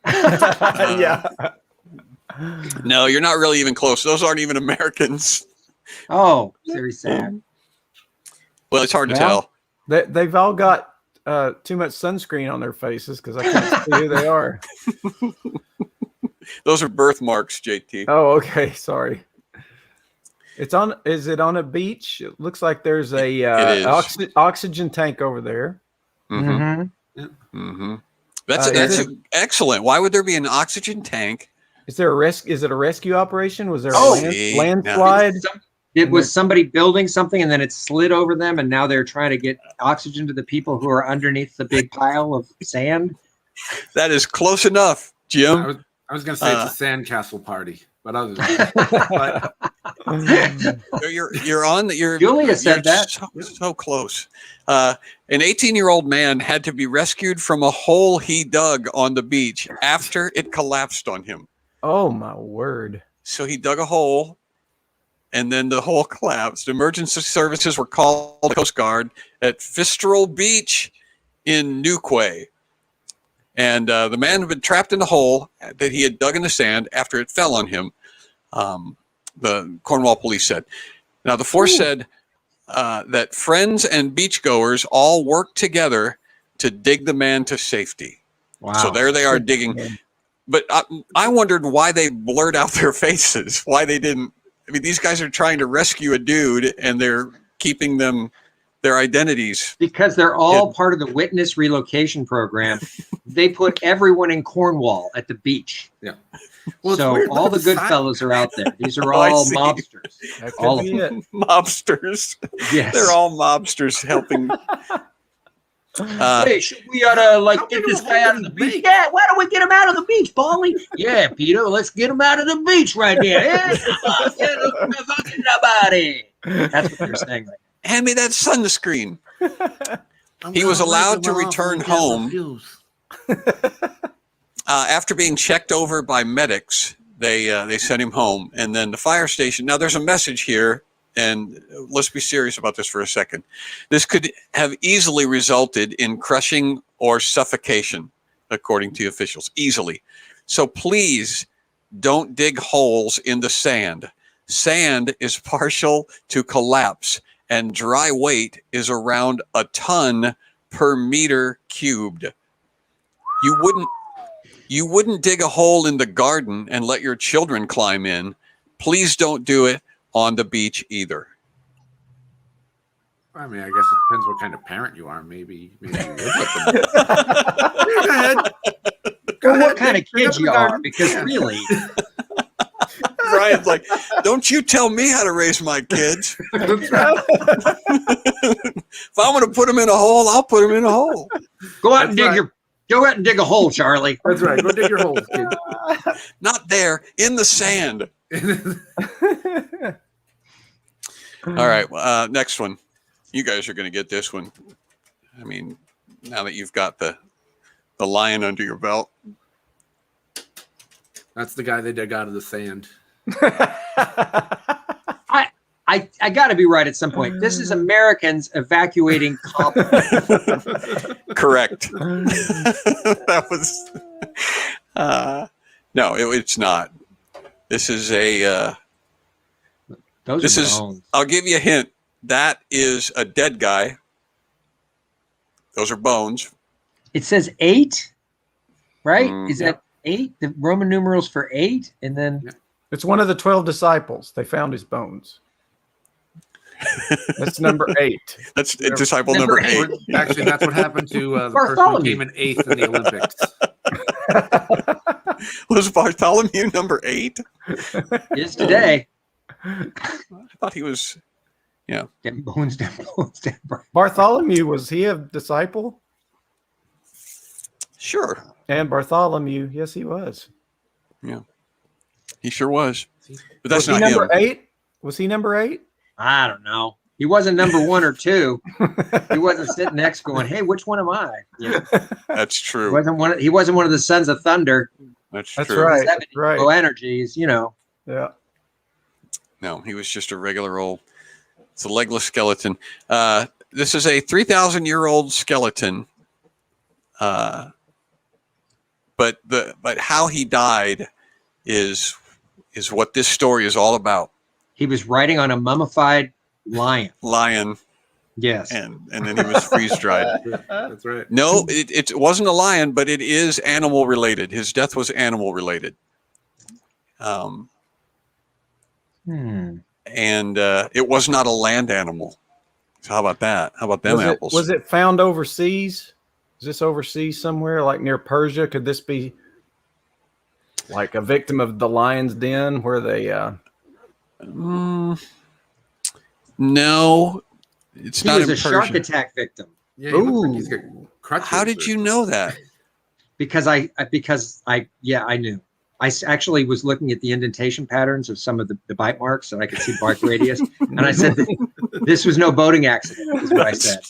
Yeah. No, you're not really even close. Those aren't even Americans. Oh, very sad. Well, it's hard to tell. They've all got too much sunscreen on their faces because I can't see who they are. Those are birthmarks, JT. Oh, okay. Sorry. Is it on a beach? It looks like there's a oxygen tank over there. Mm-hmm. Mm-hmm. That's excellent. Why would there be an oxygen tank? Is there a risk? Is it a rescue operation? Was there a landslide? It was somebody building something and then it slid over them, and now they're trying to get oxygen to the people who are underneath the big pile of sand. That is close enough, Jim. I I was going to say it's a sandcastle party, but other than that, You're on. Julia said that. So close. An 18-year-old man had to be rescued from a hole he dug on the beach after it collapsed on him. Oh my word! So he dug a hole, and then the hole collapsed. Emergency services were called to the Coast Guard at Fistral Beach in Newquay. And the man had been trapped in the hole that he had dug in the sand after it fell on him, the Cornwall police said. Now, the force said that friends and beachgoers all worked together to dig the man to safety. Wow. So there they are digging. But I wondered why they blurred out their faces, why they didn't. I mean, these guys are trying to rescue a dude, and they're keeping their identities. Because they're all part of the witness relocation program. They put everyone in Cornwall at the beach. yeah. Well, So all the good fellows are out there. These are Oh, I all see. mobsters. That could All of be them. it. Mobsters. Yes. They're all mobsters helping. Hey, should we get this guy out of the beach? Yeah, why don't we get him out of the beach, Paulie? Yeah, Peter, let's get him out of the beach right there. Yeah, fucking nobody. That's what they're saying right Hand me that sunscreen. He was allowed to return home. After being checked over by medics, they sent him home. And then the fire station. Now, there's a message here, and let's be serious about this for a second. This could have easily resulted in crushing or suffocation, according to officials. Easily. So please don't dig holes in the sand. Sand is partial to collapse, and dry weight is around a ton per meter cubed. You wouldn't dig a hole in the garden and let your children climb in. Please don't do it on the beach either. I mean, I guess it depends what kind of parent you are. Maybe you live with them. Go ahead. Well, what kind of kid you are? Because really, Brian's like, don't you tell me how to raise my kids. That's right. If I'm going to put them in a hole, I'll put them in a hole. go out and That's dig right. go out and dig a hole, Charlie. That's right. Go dig your holes, kid. Not there, in the sand. All right, next one. You guys are going to get this one. I mean, now that you've got the lion under your belt. That's the guy they dug out of the sand. I got to be right at some point. This is Americans evacuating Kabul. Correct. That was no, it's not. This is a Those this are is bones. I'll give you a hint. That is a dead guy. Those are bones. It says 8, right? Is Yeah. that 8? The Roman numerals for 8, and then It's one of the 12 disciples. They found his bones. That's number 8. That's disciple number 8. Actually, that's what happened to the person who Bartholomew. came in 8th in the Olympics. Was Bartholomew number 8? is today. I thought he was. Yeah. Them bones down, bones down. Bartholomew, was he a disciple? Sure. And Bartholomew, yes, he was. Yeah. He sure was. But that's Was he not number him. 8? Was he number 8? I don't know. He wasn't number 1 or 2. He wasn't sitting next going, "Hey, which one am I?" Yeah. That's He true. wasn't one. He wasn't one of the Sons of Thunder. That's That's true. right. 70 Right. low energies, Yeah. No, he was just a regular old. It's a legless skeleton. This is a 3,000-year-old skeleton. But how he died is what this story is all about. He was riding on a mummified lion. Lion, Yes. and then he was freeze dried. That's right. No, it wasn't a lion, but it is animal related. His death was animal related. And it was not a land animal. So how about that? How about them apples? Was it found overseas? Is this overseas somewhere, like near Persia? Could this be like a victim of the lion's den where they No, it's He not was in a shark Persia. attack victim Yeah, he looks like he's Ooh. got crutches. How did you know that? because I knew. actually was looking at the indentation patterns of some of the bite marks, so I could see bite radius. And I said, this was no boating accident, is what I said.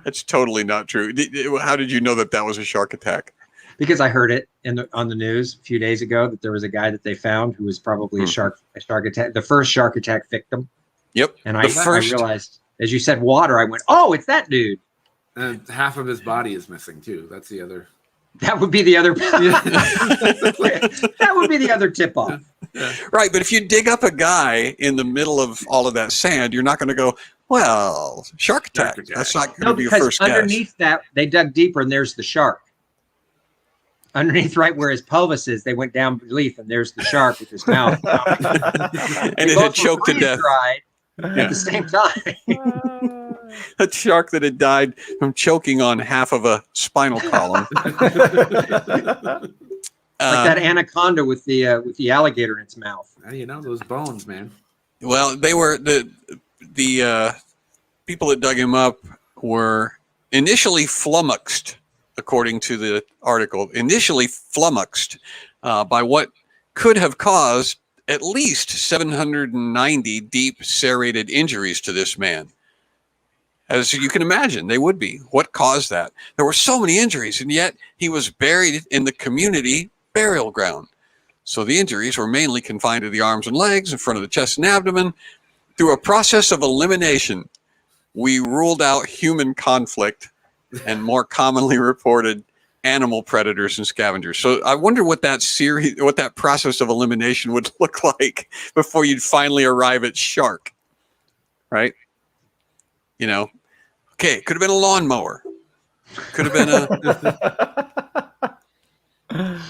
That's totally not true. How did you know that was a shark attack? Because I heard it on the news a few days ago that there was a guy that they found who was probably a shark attack, the first shark attack victim. Yep. And I realized, as you said, water, I went, oh, it's that dude. And half of his body is missing too. That's the other. That would be the other. That would be the other tip off. Yeah. Right, but if you dig up a guy in the middle of all of that sand, you're not going to go, well, shark attack. That's not going to be your first guess. Underneath that, they dug deeper, and there's the shark. Underneath, right where his pelvis is, they went down beneath, and there's the shark with his mouth. And it had choked to death. At the same time. A shark that had died from choking on half of a spinal column. Like that anaconda with the alligator in its mouth. You know those bones, man. Well, they were the people that dug him up were initially flummoxed, according to the article. Initially flummoxed by what could have caused at least 790 deep serrated injuries to this man. As you can imagine, they would be. What caused that? There were so many injuries, and yet he was buried in the community burial ground. So the injuries were mainly confined to the arms and legs, in front of the chest and abdomen. Through a process of elimination, we ruled out human conflict and more commonly reported animal predators and scavengers. So I wonder what that process of elimination would look like before you'd finally arrive at shark, right? You know, okay, it could have been a lawnmower. Could have been a...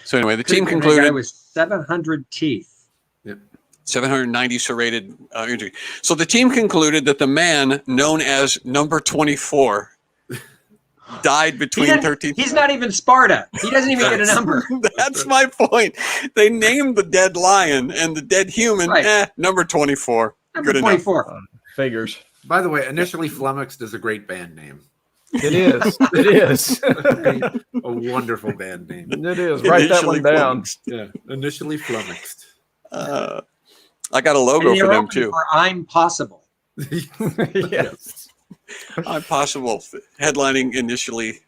So anyway, the team concluded... It was 700 teeth. Yep. 790 serrated injury. So the team concluded that the man known as number 24 died between 13... He's not even Sparta. He doesn't even get a number. That's my point. They named the dead lion and the dead human, number 24. Number Good 24. Figures. By the way, initially Flummoxed is a great band name. It is. It is. A wonderful band name. It is. Write that one down. Yeah. Initially Flummoxed. I got a logo for them too. I'm Possible. Yes. I'm Possible. Headlining initially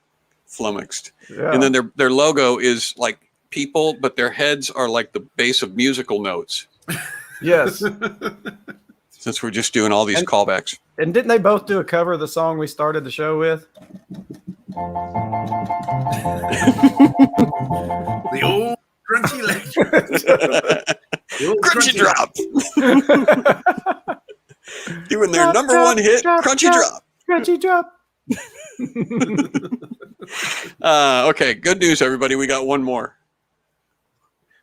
Flummoxed. Yeah. And then their logo is like people, but their heads are like the base of musical notes. Yes. Since we're just doing all these callbacks. And didn't they both do a cover of the song we started the show with? The old crunchy legend. Crunchy Drop. Doing their number one hit, Crunchy Drop. Crunchy Drop. Okay, good news, everybody. We got one more.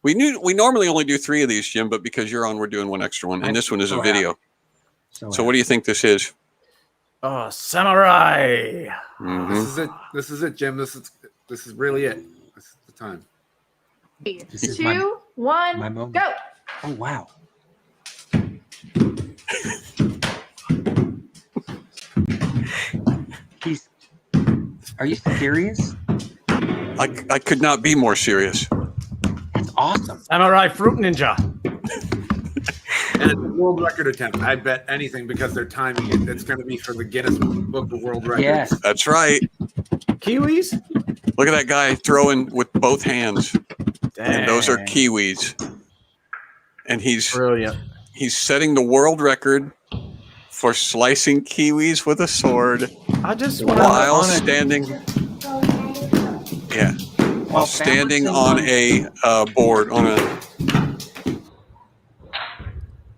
We normally only do 3 of these, Jim, but because you're on, we're doing one extra one. And this one is a video. So what do you think this is? Oh, Samurai. Mm-hmm. This is it, Jim. This is really it. This is the time. 3, 2, 1, my moment. go. Oh, wow. Are you serious? I could not be more serious. That's awesome. Samurai Fruit Ninja. And it's a world record attempt. I bet anything because they're timing it. It's going to be for the Guinness Book of World Records. Yes. That's right. Kiwis? Look at that guy throwing with both hands. Dang. And those are kiwis. And he's Brilliant. He's setting the world record for slicing kiwis with a sword I just while standing. Yeah. While standing on a board on a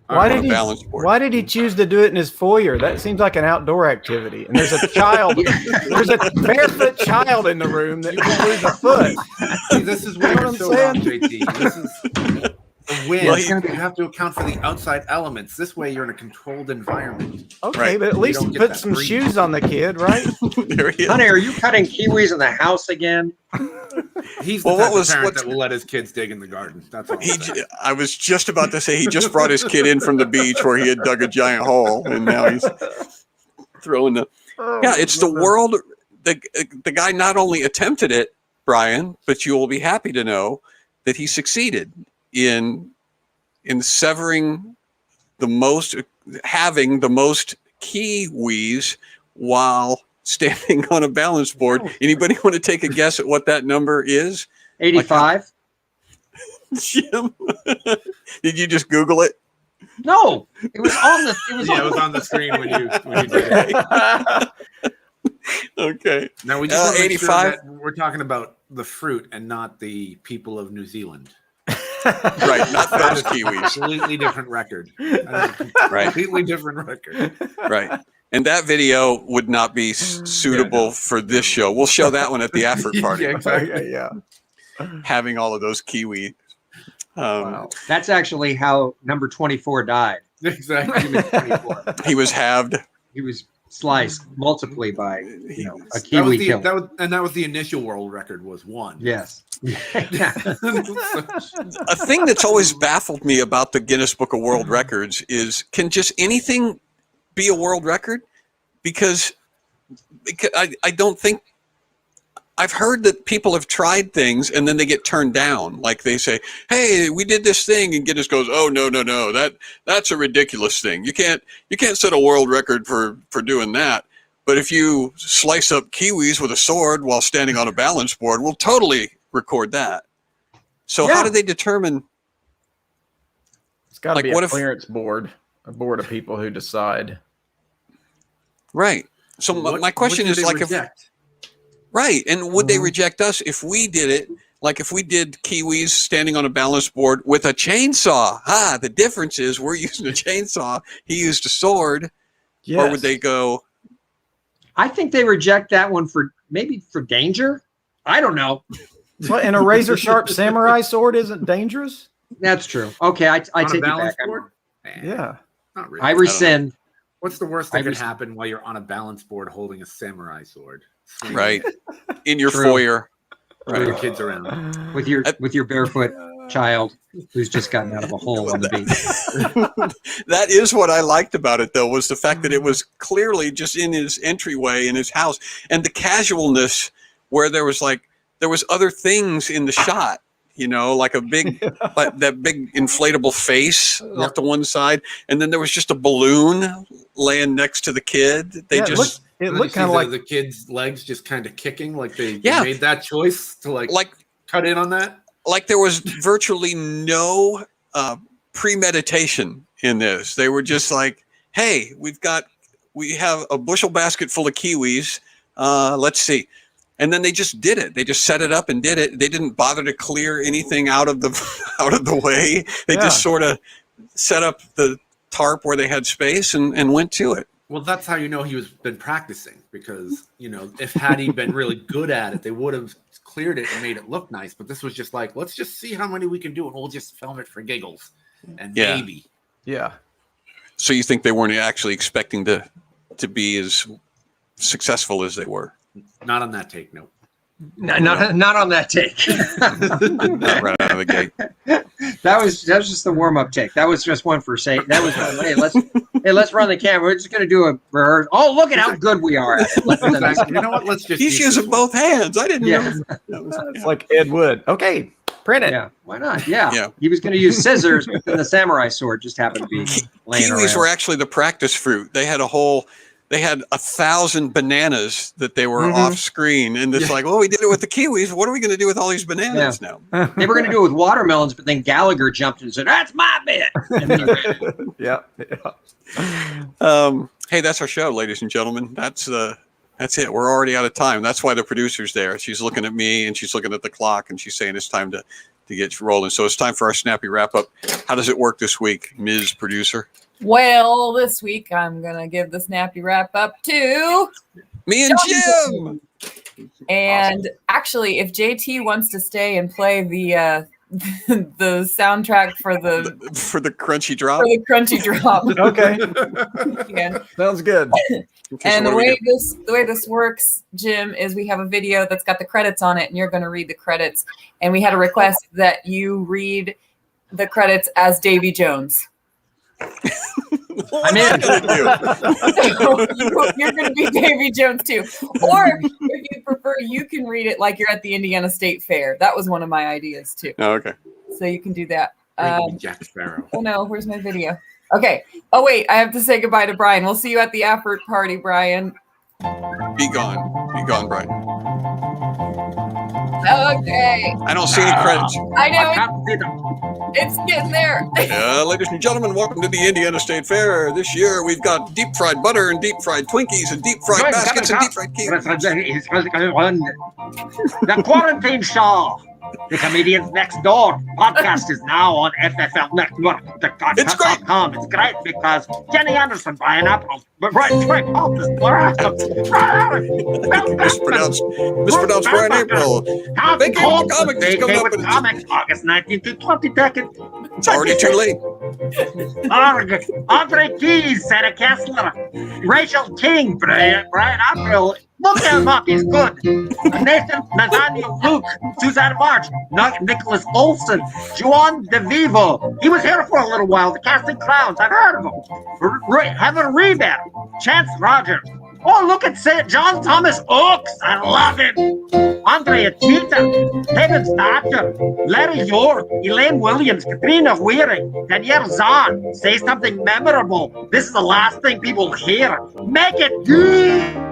Why balance board. Why did he choose to do it in his foyer? That seems like an outdoor activity. And there's a child. There's a barefoot child in the room that can lose a foot. See, this is where you're so wrong, JT. This is a win. Well, you have to account for the outside elements. This way, you're in a controlled environment. Okay, Right. but at least don't get put that some breeze. shoes on the kid, right? There he is. Honey, are you cutting kiwis in the house again? He's the Well, type what was- of parent what's- that will let his kids dig in the garden. That's all. I was just about to say he just brought his kid in from the beach where he had dug a giant hole, and now he's throwing the. Yeah, it's the world. The guy not only attempted it, Brian, but you will be happy to know that he succeeded in severing having the most kiwis while standing on a balance board. Anybody want to take a guess at what that number is? 85. Jim, did you just Google it? No, it was on the. It was, Yeah, it was on the screen when you did it. Okay. Now we just want to make sure 85. that we're talking about the fruit and not the people of New Zealand. Right, not those kiwis. Completely different record. Right. Completely different record. Right. And that video would not be suitable for this show. We'll show that one at the after party. Yeah, exactly. Yeah. Having all of those kiwi. Wow. That's actually how number 24 died. Exactly. 24. He was halved. He was sliced multiply by a That kiwi was, killer. that was the initial world record was 1. Yes. A thing that's always baffled me about the Guinness Book of World Records is, can just anything be a world record? Because I don't think, I've heard that people have tried things and then they get turned down. Like they say, hey, we did this thing, and Guinness goes, oh, no, that's a ridiculous thing. You can't set a world record for doing that. But if you slice up kiwis with a sword while standing on a balance board, we'll totally record that. So how do they determine? It's got to Like, be what a if- clearance board, a board of people who decide. Right. So my question is, like, reject? right. And would they reject us if we did it? Like if we did kiwis standing on a balance board with a chainsaw? The difference is we're using a chainsaw. He used a sword. Yes. Or would they go? I think they reject that one for danger. I don't know. Well, and a razor sharp samurai sword isn't dangerous? That's true. Okay, I On take a it balance back. board? Yeah. Not really. I rescind. What's the worst that could happen while you're on a balance board holding a samurai sword? Swinging Right. In your True. foyer. with Right. your kids around. with your barefoot child who's just gotten out of a hole on the beach. That is what I liked about it, though, was the fact that it was clearly just in his entryway in his house, and the casualness where there was other things in the shot, like a big, like that big inflatable face off to one side, and then there was just a balloon laying next to the kid. They just it looked kind of like the kid's legs just kind of kicking, like they Yeah. made that choice to like cut in on that. like there was virtually no premeditation in this. They were just like, hey, we have a bushel basket full of kiwis. Let's see. And then they just did it. They just set it up and did it. They didn't bother to clear anything out of the way. They just sort of set up the tarp where they had space and went to it. Well, that's how he was been practicing, because if had he been really good at it, they would have cleared it and made it look nice. But this was just like, let's just see how many we can do, and we'll just film it for giggles and maybe. Yeah. So you think they weren't actually expecting to be as successful as they were? Not on that take, no. Not on that take. Not right out of the gate. That was just the warm up take. That was just one for say. That was hey, let's run the camera. We're just gonna do a rehearsal. Oh, look at how good we are at it. Exactly. You know what? Let's just. He's use using both hands. I didn't know. It's like Ed Wood. Okay, print it. Yeah, why not? Yeah. Yeah. He was gonna use scissors, but then the samurai sword just happened to be laying Kiwis around. were actually the practice fruit. They had 1,000 bananas that they were off screen, and it's like, oh, we did it with the kiwis. What are we going to do with all these bananas now? They were going to do it with watermelons, but then Gallagher jumped in and said, "That's my bit." And then he ran it. Yeah. Hey, that's our show, ladies and gentlemen. That's it. We're already out of time. That's why the producer's there. She's looking at me and she's looking at the clock, and she's saying it's time to get rolling. So it's time for our snappy wrap up. How does it work this week, Ms. Producer? Well, this week I'm going to give the snappy wrap up to Me and Jim. And actually, if JT wants to stay and play the the soundtrack for the crunchy drop. For the crunchy drop. Okay. Yeah. Sounds good. And the way this works, Jim, is we have a video that's got the credits on it, and you're going to read the credits. And we had a request that you read the credits as Davy Jones. I'm in. You're going to be Davy Jones too. Or if you prefer, you can read it like you're at the Indiana State Fair. That was one of my ideas too. Oh, okay. So you can do that. Jack Sparrow. Oh no, where's my video? Okay. Oh wait, I have to say goodbye to Brian. We'll see you at the effort party, Brian. Be gone, Brian. Okay. I don't see any credits. I know I can't see them. it's getting there. Ladies and gentlemen, welcome to the Indiana State Fair. This year we've got deep fried butter and deep fried Twinkies and deep fried baskets and deep fried cake. The Quarantine Show. The Comedians Next Door podcast is now on FFLnetwork.com. It's great. It's great because Jenny Anderson, Brian Apple, mispronounced Brian April. Vacation Comics is coming up. Comics, August 19th to 22nd. It's already too late. Andre Keys, Sarah Kessler, Rachel King, Brian April. Look him up, he's good. Nathaniel Luke, Suzanne March, Nicholas Olson, Juan DeVivo. He was here for a little while. The Casting Clowns, I've heard of him. Heaven Rebat, Chance Rogers. Oh, look at John Thomas Oakes. I love him. Andrea Cheetah, Heaven Starcher, Larry York, Elaine Williams, Katrina Weary, Danielle Zahn. Say something memorable. This is the last thing people hear. Make it good.